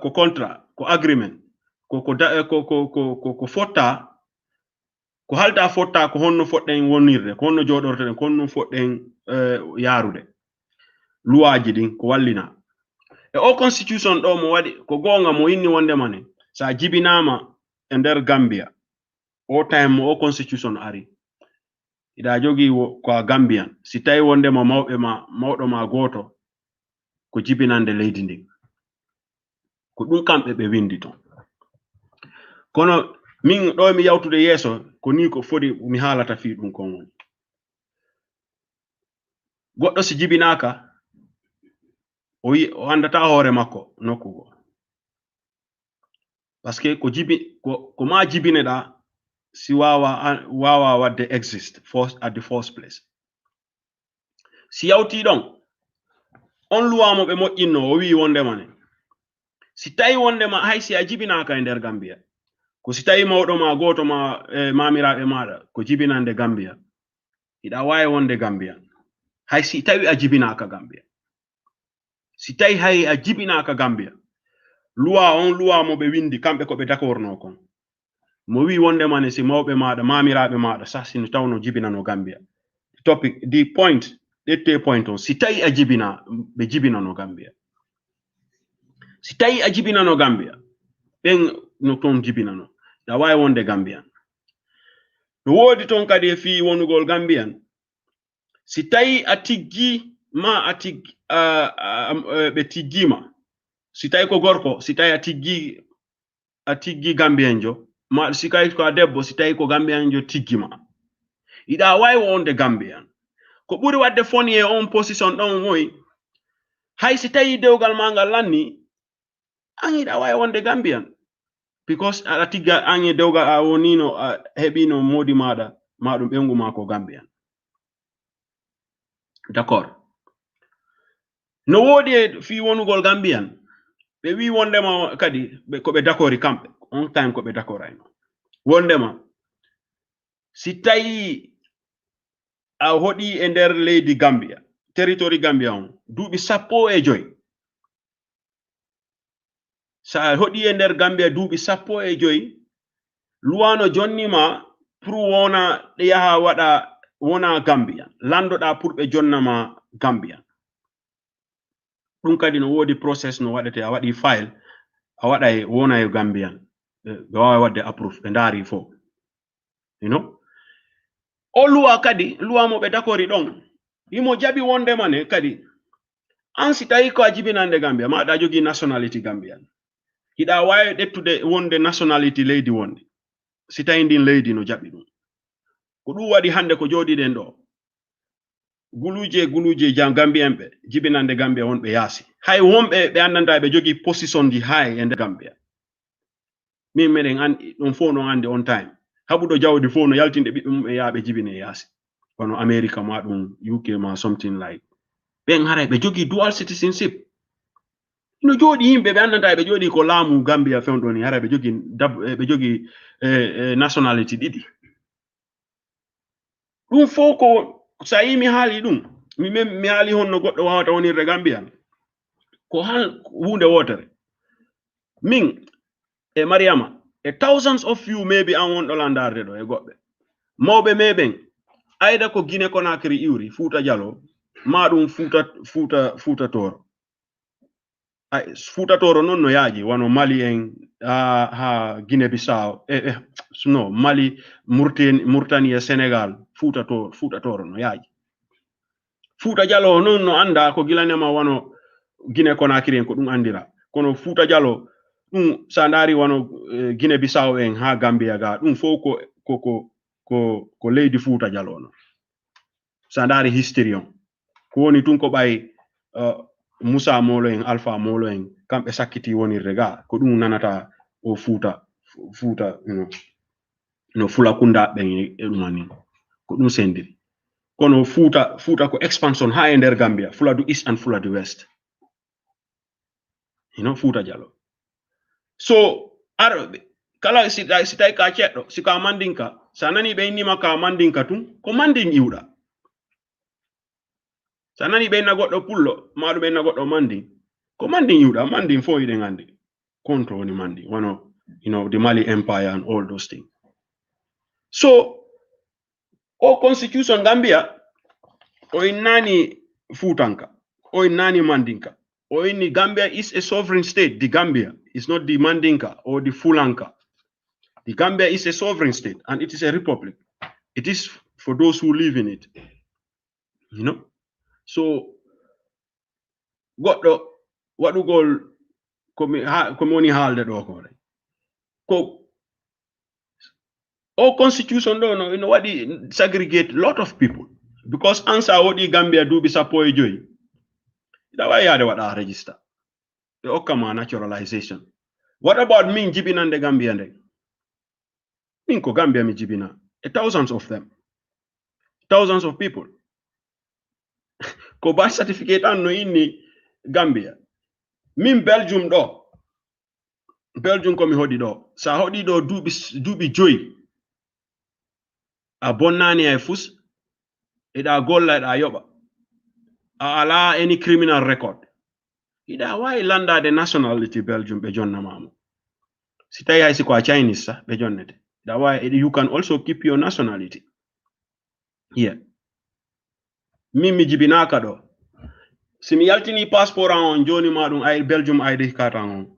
ko contrat ko agreement ko fotta ko halda fotta ko honno fodden wonirde ko honno jodorten ko honno fodden yarude luwaji din ko wallina e o constitution do mo wadi ko gonga mo inni wonde mane sa jibinama e nder Gambia o time o constitution ari ida jogi ko Gambian si tay wonde ma mawdo ma goto ko jibinande leydi ndi ko dum kambe be windi ton kono min do mi yawtude yeso ko ni ko fodi mi halata fi dum kon woni goddo si jibinaka o andata hore makko nokkugo parce que ko ma jibine da si wawa wadde exist at the first place si yawti don on luwamo be moƴƴinno o wi wonde mane si tawi wonde ma hay si a jibinaka e nder Gambia ko si tawi mawdo ma goto ma mamiraɓe maɗa ko jibinande Gambia ida wawi wonde Gambia hay si tawi a jibinaka Gambia si tawi hay a jibinaka Gambia luwa mo be windi kambe ko be dakorno kon mo wi wonde mane si mawbe maɗa mamiraɓe maɗa sa sino tawno jibinano Gambia topic the point on si tawi a jibina be jibinano Gambia si tawi a jibinano Gambia ben no ton jibinano da wawi wonde Gambian no wodi ton kadi fi wonugol Gambian si tawi a tiggi ma a tiggi be tiggima si tawi ko gorko si tawi a tiggi Gambianjo ma si tawi ko debbo si tawi ko Gambianjo tiggima ida wawi wonde Gambian ko buri wadde foni e on position don moy hay si tawi dewgal mangal lanni an ida wawi wonde Gambian because a tigga an e dewgal a wonino hebino modi maɗa maɗum ɓengu ma ko Gambian d'accord no wodi fi wonugol Gambian be wi wondema kadi ko be d'accord kambe on time ko be d'accord ayno wondema si tawi a hodi e nder leydi Gambia territory Gambia on duuɓi 15 sa hodi e nder Gambia duuɓi 15 luwano jonnima pour wona de yaha wona Gambia landoɗa pour ɓe jonnama Gambia ɗum kadi no woodi process no waɗete a waɗi file a waɗa wona e Gambian ɓe wawa wadde approve ɓe ndaari fo you know o luwa kadi luwa mo ɓe dakori ɗon imo jaɓi wonde mane kadi an si tawi ko a jibinande Gambia ma aɗa jogi nationality Gambian hiɗa wawi ɗettude wonde nationality leydi wonde si tawi ndin leydi no jaɓi ɗum ko ɗum waɗi hande ko jooɗiɗen ɗo guluje jam Gambien ɓe jibinande Gambia wonɓe yaasi hay wonɓe ɓe andanta ɓe jogi position ji hay e nder Gambia min meɗen andi ɗum fof non andi on time haɓuɗo jawdi fof no yaltinde ɓiɓɓe mum ɓe yaaɓe jibine yaasi kono America ma ɗum UK ma something like ɓen haray ɓe jogi dual citizenship no jooɗi yimɓe ɓe andanta ɓe jooɗi ko laamu Gambia fewɗo ni haray ɓe jogi nationality ɗiɗi ɗum fof ko sa yi mi haali ɗum mi haali honno goɗɗo wawata wonirde Gambia ko han hunde wotere min e Mariama e thousands of you maybe an wonɗo landarde ɗo e goɓɓe mawɓe meɓen ayda ko Guinée Conakry iwri Fuuta Jallo ma ɗum Fuuta Tooro Fuuta Tooro noon no yaaji wano Mali en ha Guinée Bissau no Mali Mauritanie Sénégal Fuuta Tooro no yaaji Fuuta Jallo noon no anda ko gilanema wano Guinée Conakry en ko ɗum andira kono Fuuta Jallo ɗum sa ndaari wano Guinée Bissau en ha Gambia ga ɗum fof ko leydi Fuuta Jallo no sa ndaari history on ko woni tun ko ɓay Moussa Molo en Alpha Molo en kamɓe sakkiti wonirde ga ko ɗum nanata o Fuuta no Fulakunda ɓen e ɗum anin ko ɗum sendiri kono Fuuta ko expansion ha e nder Gambia Fuladu East and Fuladu West Fuuta Jallo so arɓe kala si tawi ka ceɗɗo si ka mandinka sa nani ɓe innima ka mandinka tun ko mandin iwɗa sa nani ɓe inna goɗɗo pullo ma ɗum ɓe inna goɗɗo mandin ko mandin iwɗa mandin fo yiɗen andi konto woni mandin wano the Mali Empire and all those things so o constitution Gambia o innani Fuutanka o innani mandinka o inni Gambia is a sovereign state. The Gambia is not the Mandinka or the Fulanka. The Gambia is a sovereign state and it is a republic. It is for those who live in it. So goɗɗo waɗugol komi woni haalde ɗo ko o constitution ɗo no waɗi segregate lot of people because ansa waɗi Gambia duuɓi 15 ida wawi yaade waɗa register ɓe hokkama naturalization. What about min jibinande Gambia nde min ko Gambia mi jibina thousands of them, thousands of people ko birth certificate an no inni Gambia min Belgium komi hoɗi ɗo sa hoɗi ɗo duuɓi 5 a bonnani e fus eɗa golla eɗa yoɓa a ala any criminal record iɗa wawi landade nationality Belgium ɓe jonnamamo si tawi hay siko a Chinese sa ɓe jonnete iɗa wawi you can also keep your nationality here. Min mi jibinaka ɗo si mi yaltini passport an on joni ma ɗum ay Belgium ID card an on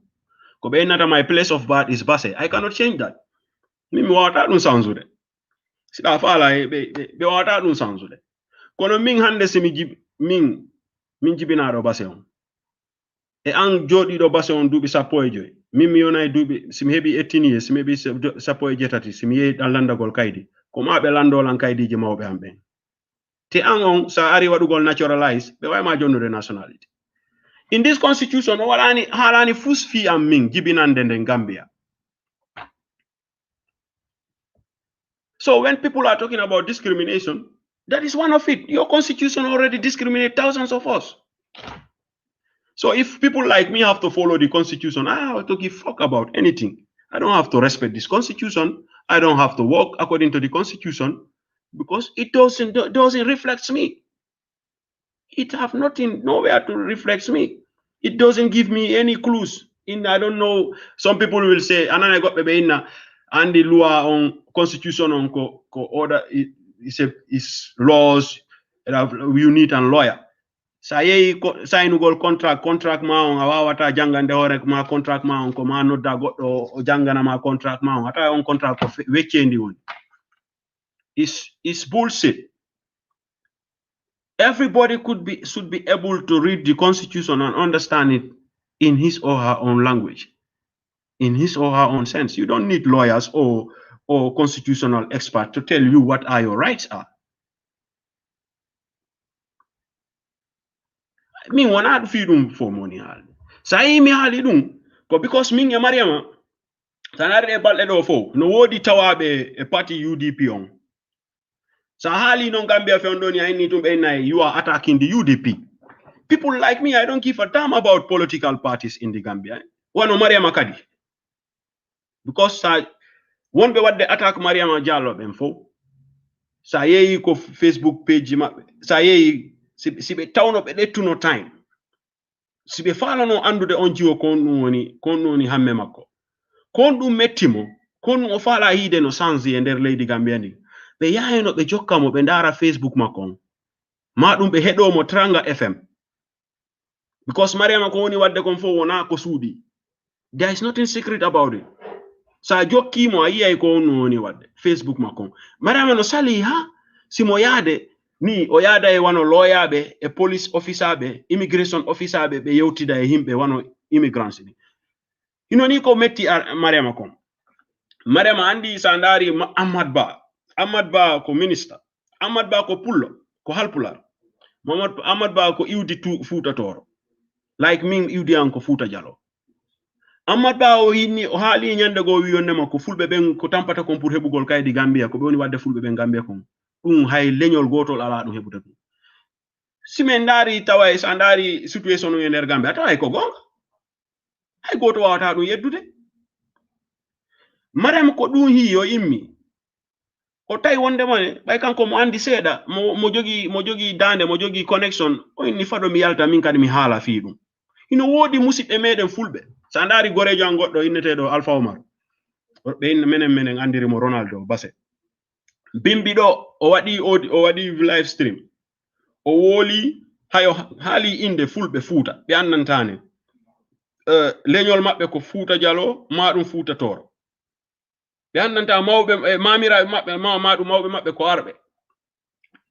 ko ɓe innata my place of birth is Basse, I cannot change that. Min mi wawata ɗum sansude siɗa faala ɓe wawata ɗum sansude kono min hande si min jibinaɗo Basse on e an joɗiɗo Basse on duuɓi 15 min mi yonay duuɓi si mi heɓi 18 years si mi heɓi 17 si mi yehi ɗan landagol kaydi ko ma ɓe landolan kaydiji mawɓe am ɓen te an on sa ari waɗugol naturalize ɓe wayma jonnude nationality. In this constitution o haalani fus fi am min jibinande nden Gambia. So when people are talking about discrimination, that is one of it. Your constitution already discriminates thousands of us. So if people like me have to follow the constitution, I don't have to give fuck about anything. I don't have to respect this constitution. I don't have to work according to the constitution because it doesn't reflect me. It have nowhere to reflect me. It doesn't give me any clues. I don't know. Some people will say, "Anana got bebeina," and the law on constitution on order is laws. You need a lawyer. sa yeyi saynugol contract ma on a wawata jangande hore ma contract ma on ko ma nodda goddo o jangana ma contract ma on ata on contract ko weccendi woni is bullshit. Everybody should be able to read the constitution and understand it in his or her own language, in his or her own sense. You don't need lawyers or constitutional experts to tell you what are your rights are. Min wona fi dum for money hal sa mi hali dum ko because min ya mariama tanare e balde do fo no wodi tawabe e party UDP on sa hali no Gambia fe on doni ayni tum be nay you are attacking the UDP. People like me, I don't give a damn about political parties in the Gambia. Wano mariama kadi because sa wonbe wadde attack mariama Jallow ben fo sa yeyi ko Facebook page mabbe sa yeyi sibe tawno be dettuno time sibe falano andude on jiwo kon woni hamme makko kon dum mettimo kon o fala hide no sanzi e der leydi Gambia ni be yaheno be jokkamo be ndara Facebook makko ma dum be hedo mo Tranga FM because mariama ko woni wadde kon fo wona ko suudi. There is nothing secret about it. Sa jokki mo ayi ko woni wadde Facebook makko mariama no sali ha simo yade ni o yada e wano lawyer be e police officer be immigration officer be yewtida e himbe wano immigrants ni ni ko metti mariama ko mariama andi sa ndari Ahmad Ba ko minister, Ahmad Ba ko pullo ko halpular, Ahmad Ba ko iwdi Fuuta Toro like min iwdi an ko Fuuta Jallow. Ahmad Ba o hinni o haali nyande go wiyonne makko fulbe ben ko tampata kon pour hebugol kaydi Gambia ko be woni wadde fulbe ben Gambia kon dum hay leñol gotol ala dum hebuta dum simen ndari taway sa ndari situation no nder Gambia taway ko gonga hay goto wawata dum yeddude mariama ko dum hi yo immi o tay wonde mone bay kanko mo andi seeda mo jogi dande mo jogi connection o inni fado mi yalta min kadi mi haala fi dum wodi musibbe meden fulbe sa ndari gorejo an goddo innetedo Alpha Omar be menen andiri mo Ronaldo Basse bimbi do o wadi live stream o woli hayo haali inde fulbe Fuuta be annantane leñol mabbe ko Fuuta Jallow madum Fuuta Toro be annanta mawbe mamira mabbe madum mawbe mabbe ko arbe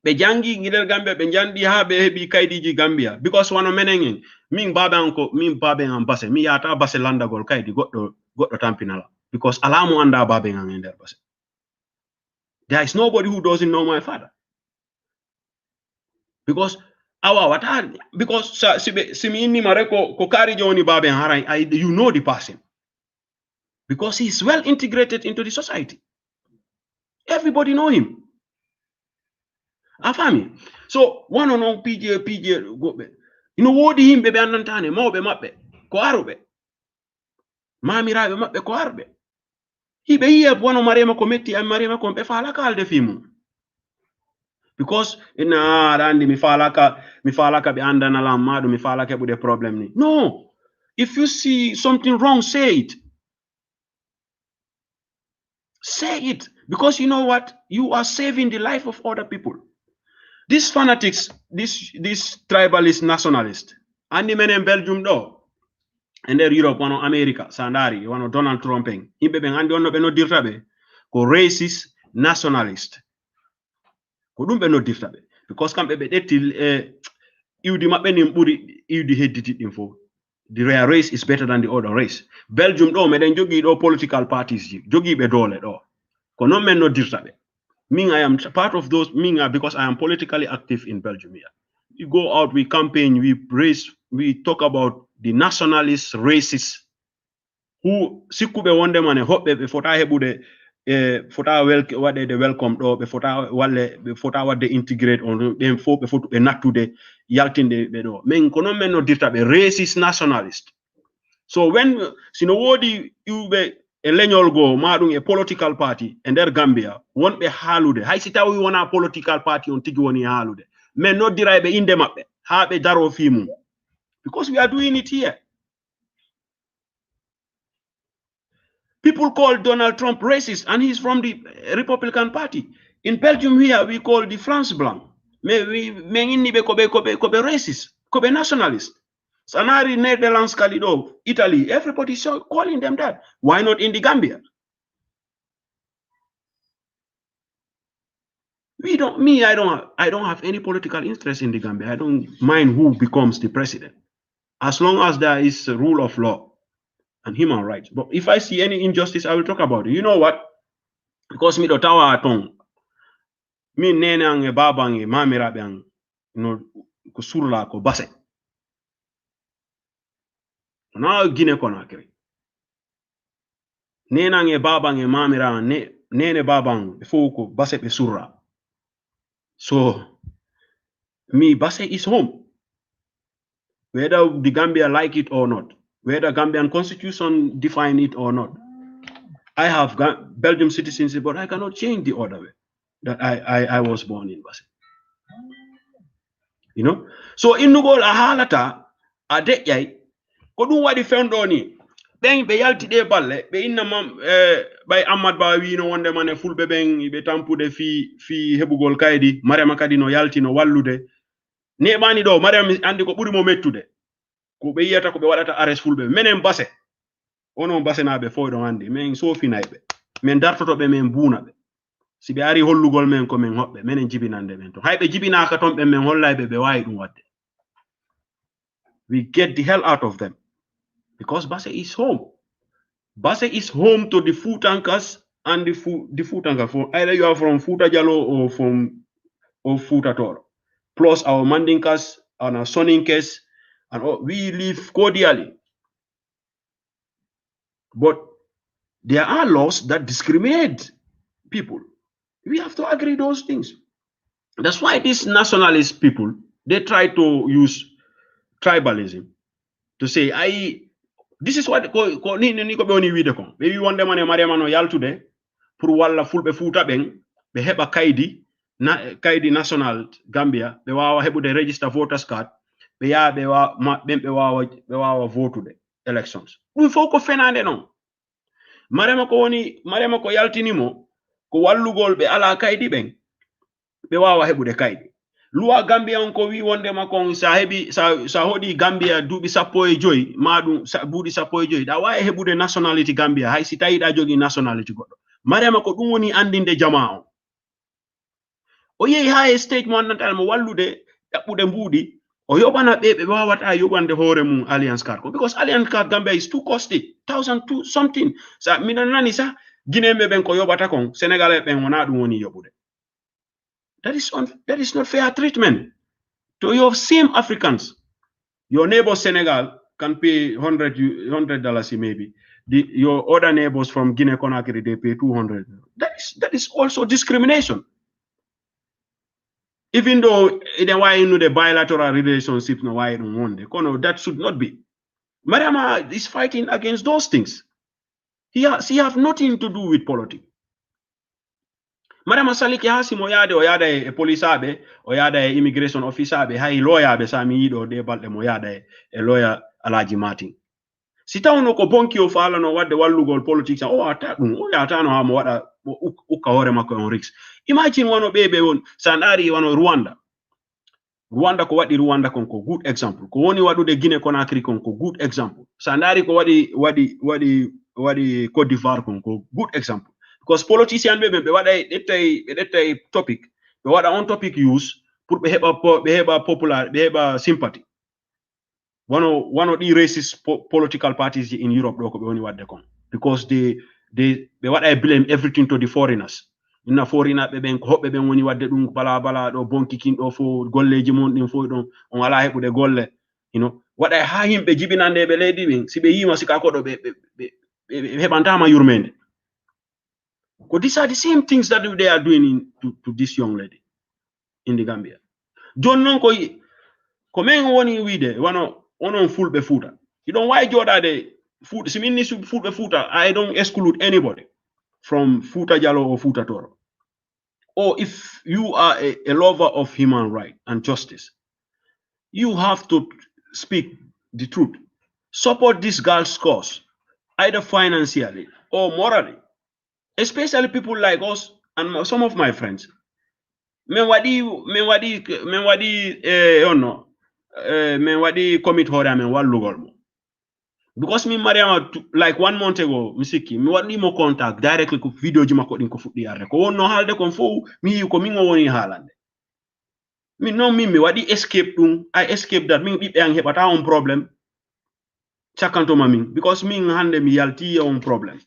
be jangi ngidel Gambia be jandi ha be hebi kaydiji Gambia because wano menen min babe an Basse mi yata Basse landagol kaydi goddo tampinala because alamu anda babe an ender Basse. There is nobody who doesn't know my father because because simi inni mareko ko kari joni babe haray you know the person because he is well integrated into the society. Everybody know him. Afami. So one on PJ gobe. Wodi himbe be annantane mawbe mabbe ko arube. Mamirabe mabbe ko arbe. Hibe yiye wano mariama ko metti am mariama ko be fala kalde fimu. Because ina randi mi falaka be andana la madu mi falaka bude problem ni. No. If you see something wrong, say it. Say it. Because you know what? You are saving the life of other people. These fanatics, this tribalist nationalist, andi menen Belgium do, and there Europe, one America, Sandari, one Donald Trump, himbe ben andi onno be no dirtabe, ko racist nationalist. Ko dum be no dirtabe because kambe be detil iwdi mabbe nim buri iwdi hedditi info. The rare race is better than the other race. Belgium do meden jogi do political parties jogi be dole do. Ko non men no dirtabe. I am part of those because I am politically active in Belgium here. We go out, we campaign, we talk about the nationalist racists who sikube wonde mane hobe be fota hebude fota wade the welcome do be fota wade integrate on them fo be fotu be natude yaltinde be do men kono men no dirta be racist nationalist. So when sino wodi ube e leñol go madum e political party and der Gambia wonbe halude hay si tawi wona political party on tigi woni halude men no diraybe inde mabbe ha be daro fimu because we are doing it here. People call Donald Trump racist and he's from the Republican Party. In Belgium here we call the France Blanc. Me inni be kobe racist Kobe nationalist. Sanari, Netherlands, Kalido, Italy, everybody's calling them that. Why not in the Gambia? I don't have any political interest in the Gambia. I don't mind who becomes the president, as long as there is a rule of law and human rights. But if I see any injustice, I will talk about it. You know what? Because me do tawa atong, me nene e babang e mamira bang, ko surla ko base. Na Guinea Conakry. Nene e babang e mamira nene babang foko base be surra. So me base is home, whether the Gambia like it or not, whether Gambian constitution define it or not. I have Belgium citizenship, but I cannot change the other way that I was born in Base. So in Nugol a halata a de yai ko dum wadi fendoni ben be yalti de balle be inna mam bay Ahmad Ba wi no wonde mane fulbe ben be tampude fi hebugol kaydi Mariama kadi no yalti no wallude ne bani do Mariam andi ko buri mo mettude ko be yiyata ko be wadata arrest fulbe menen Base onon Base nabe fo do andi men so finaybe men dartoto be men buuna be si be ari hollugol men ko men hobbe menen jibinande men to haybe jibinaka ton be men hollaybe be wayi dum wadde. We get the hell out of them because Base is home. Base is home to the Futankas and the Futanka. Either you are from Futa Jalo or from Futa Toro. Plus our Mandinkas and our Soninkes, and we live cordially. But there are laws that discriminate people. We have to agree those things. That's why these nationalist people, they try to use tribalism to say, this is what ni ko be woni wiide kon be wi wonde man e Mariama no yaltude pour walla fulbe fuuta ben be heba kaydi national Gambia be wawa hebude register voters card be ya be wawa votude elections dum fo ko fenande non Mariama ko yaltinimo ko wallugol be ala kaydi ben be wawa hebude kaydi loi Gambia on ko wi wonde makon sa hebi sa hodi Gambia duubi sappo e joyi madum buudi sappo e joyi da wawi hebude nationality Gambia hay si tawi da jogi nationality goddo Mariama ko dum woni andinde jama on o yehi ha e stage mo andantal mo wallude dabbude mbuudi o yobana be wawata yobande hoore mum alliance card ko because alliance card Gambia is too costly 1,002 something sa minan nani sa Guinéen ben ko yobata kon Sénégalais ben wona dum woni yobude. That is not fair treatment to your same Africans. Your neighbor Senegal can pay $100 maybe. Your other neighbors from Guinea Conakry, they pay 200. That is also discrimination. Even though why the bilateral relationships no why don't want that should not be. Mariama is fighting against those things. He have nothing to do with politics. Mariama Saliki hasi mo yade o yada e police abe o yada e immigration officer abe hay lawyer be sami yido de balde mo yada e lawyer Alaji Martin si tawno ko bonki o faala no wadde wallugol politics o ata dum o yata no ha mo wada ukka hore makko on risk. Imagine wono bebe won sanari wono Rwanda ko wadi Rwanda kon ko good example ko woni wadude Guinea Conakry kon ko good example sanari ko wadi Cote d'Ivoire kon ko good example. Because politicians be wada topic be wada on topic use pour be heba popular be heba sympathy one of the racist political parties in Europe do ko be woni wadde kon because they wada blame everything to the foreigners inna foreigner be ben ko hobbe ben woni wadde dum bala do bonki kin do fo golleji mon din fo don on wala hebude golle wada ha himbe jibinande be leydi ben si be yima sika ko do be hebantama yurmende. Because these are the same things that they are doing to this young lady in the Gambia. John non ko men woni wide wono fulbe futa. You don't why joda de food simini fulbe futa. I don't exclude anybody from Futa Jalo or Futa Toro. Or if you are a lover of human rights and justice, you have to speak the truth. Support this girl's cause, either financially or morally. Especially people like us and some of my friends. Men wadi men wadi commit hore amen wallugol mo. Because me Mariama like 1 month ago misiki mi wadi mo contact directly ko video ji makko din ko fuddi arde ko wonno halde kon fo mi ko min woni halande mi non mi wadi escape dum I escape that min bibbe an hebata on problem chakanto mamin because min hande mi yalti on problem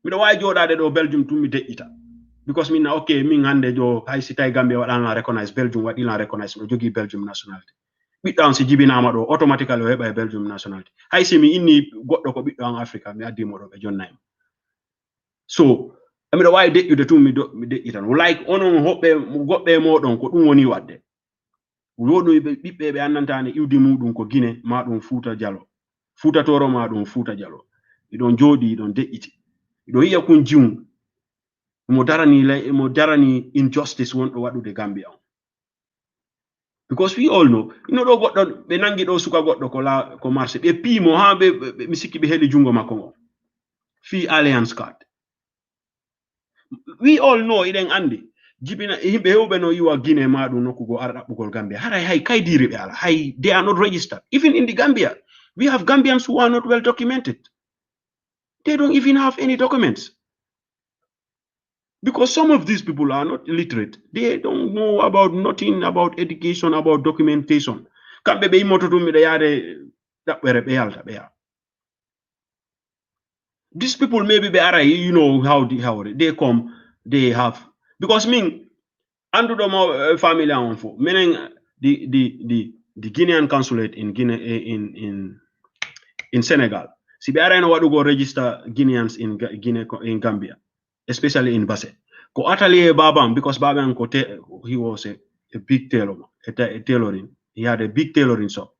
mi do way jodade do Belgium tum mi deita because min okay min hande jo hay sitay Gambia wadana recognize Belgium wadi la recognize do jogi Belgium nationality biddo an si jibinama do automatically o heba Belgium nationality hay si mi inni goddo ko biddo an Africa mi addi mo do be jonnay so ami do way de'ude tum mi de'itan like onon hobbe gobbe modon ko dum woni wadde wodo bibbe be annantane iwdi mudum ko Guinée ma dum Fuuta Jallo Fuuta Toro ma dum Fuuta Jallo idon jodi idon de'iti idon yiya kun jium mo darani injustice wondo wadude Gambia on. Because we all know do goddo be nangi do suka goddo ko marché be pimo ha be misiki be heli jungo makko ngo fi alliance card we all know iden andi jibina himbe hewbe no yiwa Guinea madum nokkugo arabugol Gambia haray hay kaydiri be ala hay they are not registered even in the Gambia we have Gambians who are not well documented. They don't even have any documents. Because some of these people are not illiterate. They don't know about nothing about education, about documentation. These people maybe you know how they come, they have because under the family meaning the Guinean consulate in Guinea in Senegal. Si be ara no wadu go register Guineans in Gambia, especially in Basse. Ko atelier babam because babam he was a big tailor, a tailoring. He had a big tailoring shop.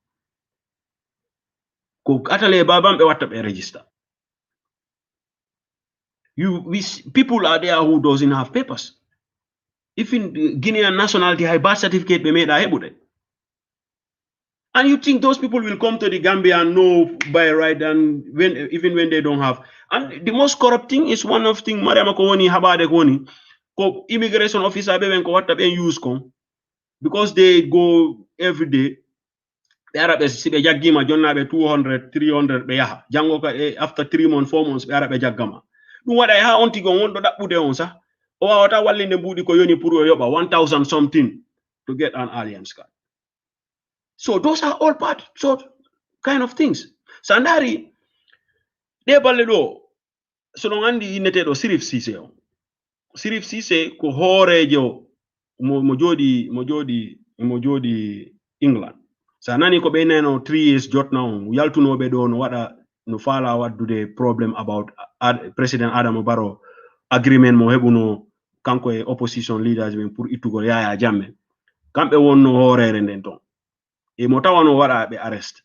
Ko atelier babam be watta be register. People are there who doesn't have papers. Even Guinean nationality high birth certificate be made a and you think those people will come to the Gambia and know by right and even when they don't have. And the most corrupt thing is one of thing Mariama ko woni habade koni ko immigration officer be ko watta be use kon because they go every day. The Arabs sibe jaggima jonna be 200 300 be yaha jango ka after 3 months 4 months be Arabs jaggama dum wada ha onti go wondo dabbude on sa o wawata wallinde budi ko yoni pour yoba 1000 something to get an alliance card. So those are all kind of things. Sandari de balle do so non andi inete do Sirif Cissé o Sirif Cissé ko horejo mo jodi England. Sa nani ko be neno 3 years jotna on yaltunobe do no wada no fala waddude problem about President Adama Barrow agreement mo hebuno kanko e opposition leaders men pour itugol Yaya Jammeh kambe wonno horere nden ton e mo tawano wada be arrest.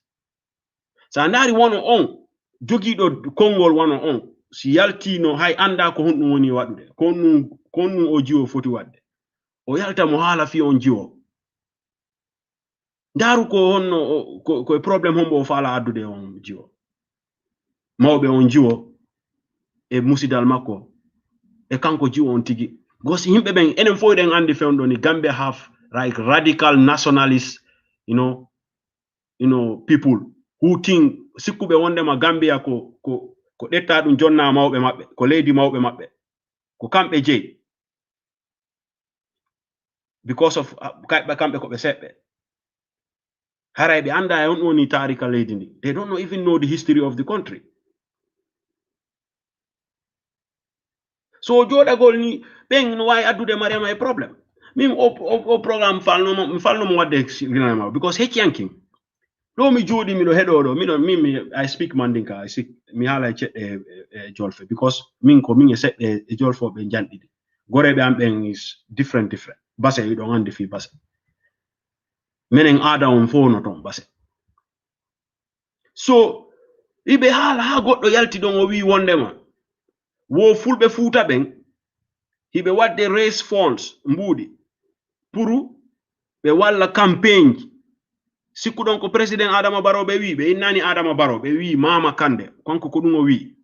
Sa ndari wono on jogido kongol wono on si yaltino hay anda ko honɗum woni wadude konnu o jiwo foti wadde o yalta mo hala fi on jiwo ndaru ko honno ko problem hombo o fala addude on jiwo mawbe on jiwo e musidal makko e kanko jiwo on tigi gosi himbe ben enen fo den andi fewndo ni Gambia have like radical nationalists you know people who think sikkube wondema Gambia ko detta dum jonna mawbe mabbe ko leydi mawbe mabbe ko kambe jeyi because of kambe ko be sebbe haray be anda on woni tarika leydi ni they don't even know the history of the country. So jodagol ni ben no way addude Mariama e problem min o programme falno mo wadde because heccianking do mi jodi mi do hedo do I speak Mandinka I speak mi hala Jolfe because min e sedde e Jolfo be jandidi gorebe am ben is different Basse you don't andi fi Basse menen ada on fo no ton Basse so ibe hala ha goddo yalti don o wi wondema wo fulbe Fuuta ben hibe wadde raise funds mbudi pour be walla campaign sikkudon ko president Adama Barrow be wi be innani Adama Barrow be wi Mama Kande kanko ko dum o wi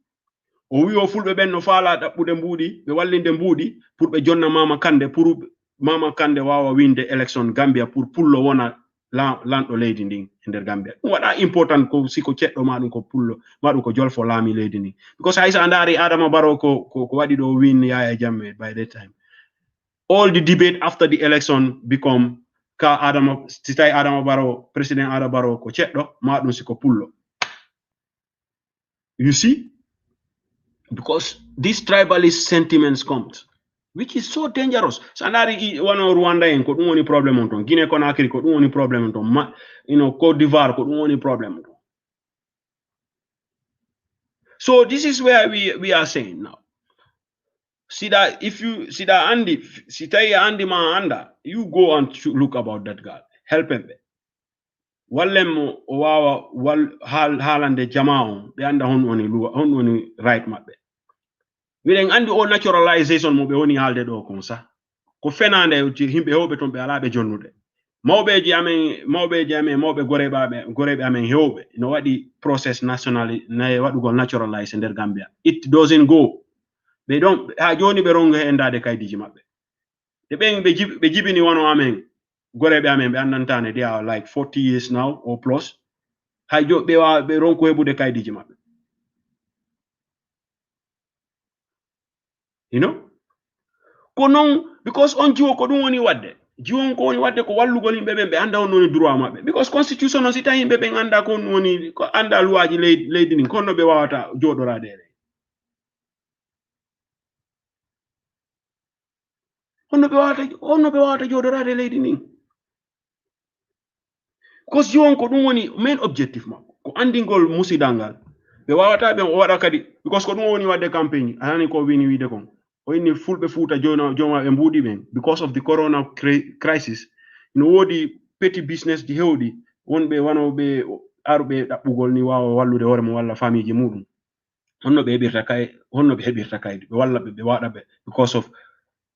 o fulbe ben no faala dabbude mbudi be wallinde mbudi pour be jonna Mama Kande pour Mama Kande wawa winde election Gambia pour pullo wona land o leydi ndin e nder Gambia ɗum waɗa important ko siko ceɗɗo maɗum ko pullo maɗum ko jolfo laami leydi ndi because hayso a ndaari Adama Barrow ko waɗi ɗo win Yaya Jammeh by that time all the debate after the election become ka si tawi Adama Barrow president Adama Barrow ko ceɗɗo maɗum siko pullo. You see, because these tribalist sentiments comes, which is so dangerous. Sanari one Rwanda en ko ɗum woni problem on ton, Guinea Conakry ko ɗum woni problem on ton, Cote d'Ivoire ko ɗum woni problem on ton. So this is where we are saying now. See that if you see that Andy, see Andy ma anda, you go and look about that guy, help him. Wallem wawa wal halande jamao be anda hon woni right mabbe. Miɗen andi o naturalization mo ɓe woni haalde ɗo kon sa ko fenande himɓe hewɓe ton ɓe alaɓe jonnude mawɓeji amen mawɓe goreɓe amen hewɓe no waɗi process national nayi waɗugol naturalize e nder Gambia. It doesn't go. Ɓe ɗon ha joni ɓe rongo endade kaydiji maɓɓe te ɓen ɓe jibini wono amen goreɓe amen ɓe andantane they are like 40 years now or plus hay jo ɓe ronko heɓude kaydiji maɓɓe. Ko non because on jiwo ko ɗum woni wadde jiwon ko woni wadde ko wallugol yimɓe ɓen ɓe anda on woni droit maɓɓe because constitution on si tawi yimɓe ɓen anda ko woni ko anda luwaji leydi ndin konno ɓe wawata joɗorade e honno ɓe wawata joɗorade leydi ndin because jiwon ko ɗum woni main objectif makko ko andingol musidal ngal ɓe wawata ɓe o waɗa kadi because ko ɗum woni wadde campagne anani ko wini wiide kon o inni fulɓe fuuta joma ɓe mbuuɗi ɓen because of the corona crisis no woodi petit business ji hewɗi wonɓe wanoɓe aruɓe ɗaɓɓugol ni wawa wallude hoore mum walla famille muɗum honno ɓe heɓirta kaydi ɓe walla ɓe waɗa ɓe because of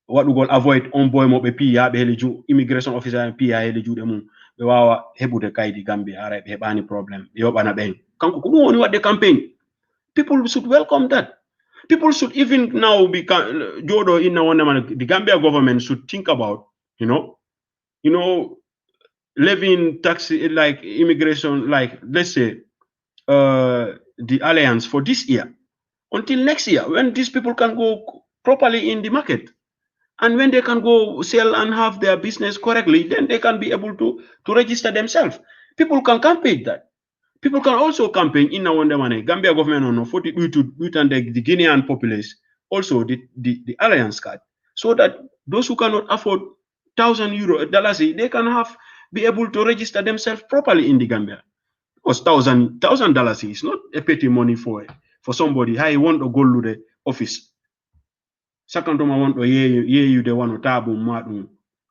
waɗugol avoid on boy mo ɓe piya ɓe heli immigration officer piya heli juuɗe mum ɓe wawa heɓude kaydi Gambia ara ɓe heɓani probléme ɓe yoɓana ɓen kanko ko ɗum woni wadde campaign. People should welcome that. People should even now be Jodo in the Gambia government should think about, levying tax like immigration, like let's say the alliance for this year until next year when these people can go properly in the market and when they can go sell and have their business correctly, then they can be able to register themselves. People can campaign that. People can also campaign in our money. Gambia government on 42 to the Guinean populace, also the alliance card, so that those who cannot afford $1,000 they can be able to register themselves properly in the Gambia. Because $1,000 is not a petty money for somebody. I want to go to the office. Second time I want to hear you the one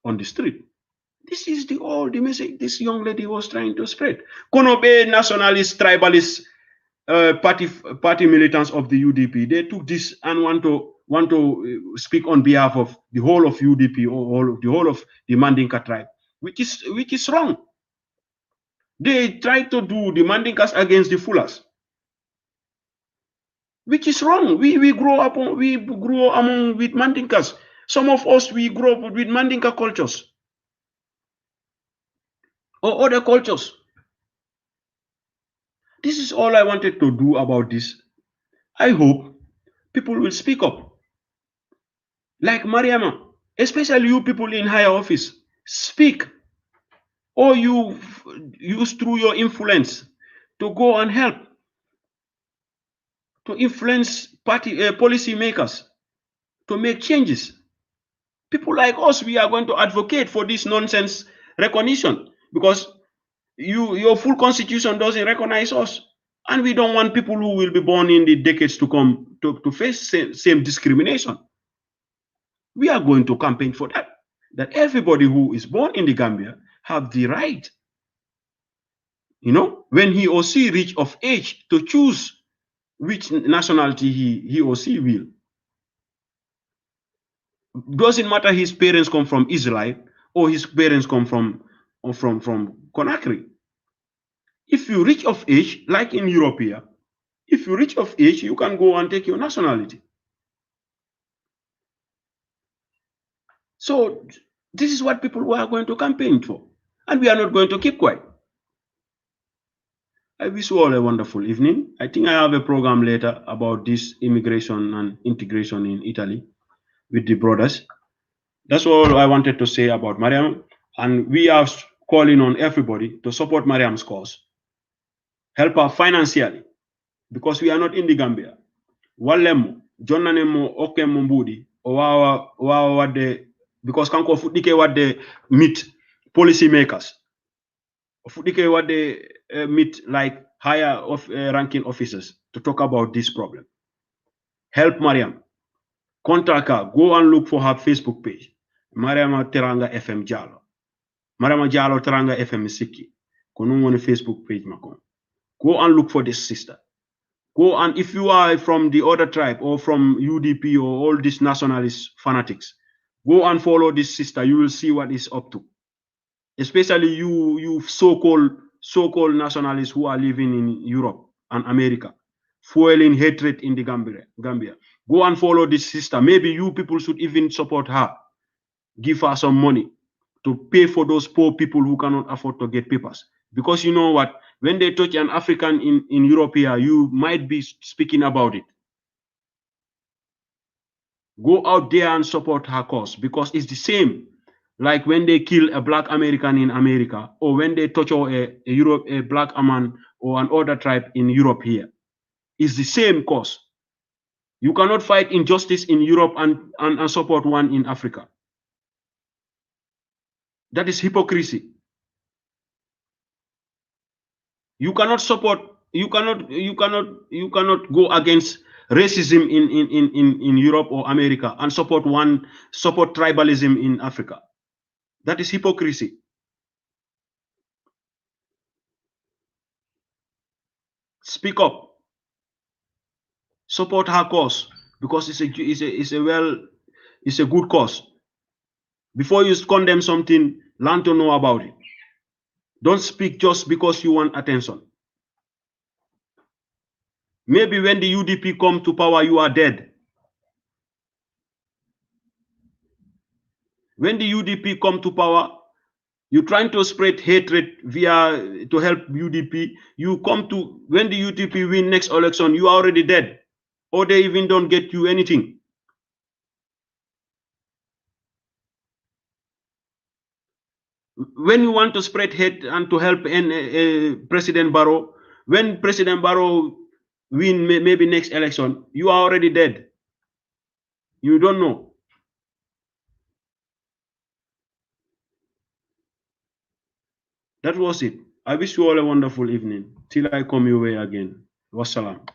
on the street. This is the message this young lady was trying to spread. Kono be nationalist, tribalist party militants of the UDP, they took this and want to speak on behalf of the whole of UDP or the whole of the Mandinka tribe, which is wrong. They tried to do the Mandinkas against the Fulas, which is wrong. We grew up with Mandinkas. Some of us we grew up with Mandinka cultures or other cultures. This is all I wanted to do about this. I hope people will speak up. Like Mariama, especially you people in higher office, speak. Or you use through your influence to go and help, to influence policy makers, to make changes. People like us, we are going to advocate for this nonsense recognition because your full constitution doesn't recognize us. And we don't want people who will be born in the decades to come to face same discrimination. We are going to campaign for that everybody who is born in the Gambia have the right, when he or she reach of age to choose which nationality he or she will. Doesn't matter his parents come from Israel or his parents come from Conakry. If you reach of age, like in Europe here, if you reach of age, you can go and take your nationality. So this is what people were going to campaign for. And we are not going to keep quiet. I wish you all a wonderful evening. I think I have a program later about this immigration and integration in Italy with the brothers. That's all I wanted to say about Mariam. And we are calling on everybody to support Mariam's cause. Help her financially because we are not in the Gambia. Walemo, jonnanemo okemo mbudi, owawa wadde, because kanko fuɗɗike wadde meet policy makers. Fuɗɗike wadde meet like higher ranking officers to talk about this problem. Help Mariam. Contact her. Go and look for her Facebook page. Mariama Teranga FM Jalo. Mariama Jalo Teranga FM Siki. Kono on Facebook page mako. Go and look for this sister. Go, and if you are from the other tribe or from UDP or all these nationalist fanatics, go and follow this sister. You will see what is up to. Especially you so-called nationalists who are living in Europe and America, fueling hatred in the Gambia. Go and follow this sister. Maybe you people should even support her. Give her some money to pay for those poor people who cannot afford to get papers. Because you know what? When they touch an African in Europe here, you might be speaking about it. Go out there and support her cause, because it's the same like when they kill a black American in America, or when they torture a black man or an other tribe in Europe here. It's the same cause. You cannot fight injustice in Europe and support one in Africa. That is hypocrisy. You cannot support, you cannot go against racism in Europe or America and support tribalism in Africa. That is hypocrisy. Speak up. Support her cause, because it's a good cause. Before you condemn something, learn to know about it. Don't speak just because you want attention. Maybe when the UDP come to power, you are dead. When the UDP come to power, you're trying to spread hatred to help UDP. When the UDP win next election, you are already dead, or they even don't get you anything. When you want to spread hate and to help President Barrow, when President Barrow win maybe next election, you are already dead. You don't know. That was it. I wish you all a wonderful evening. Till I come your way again. Wassalam.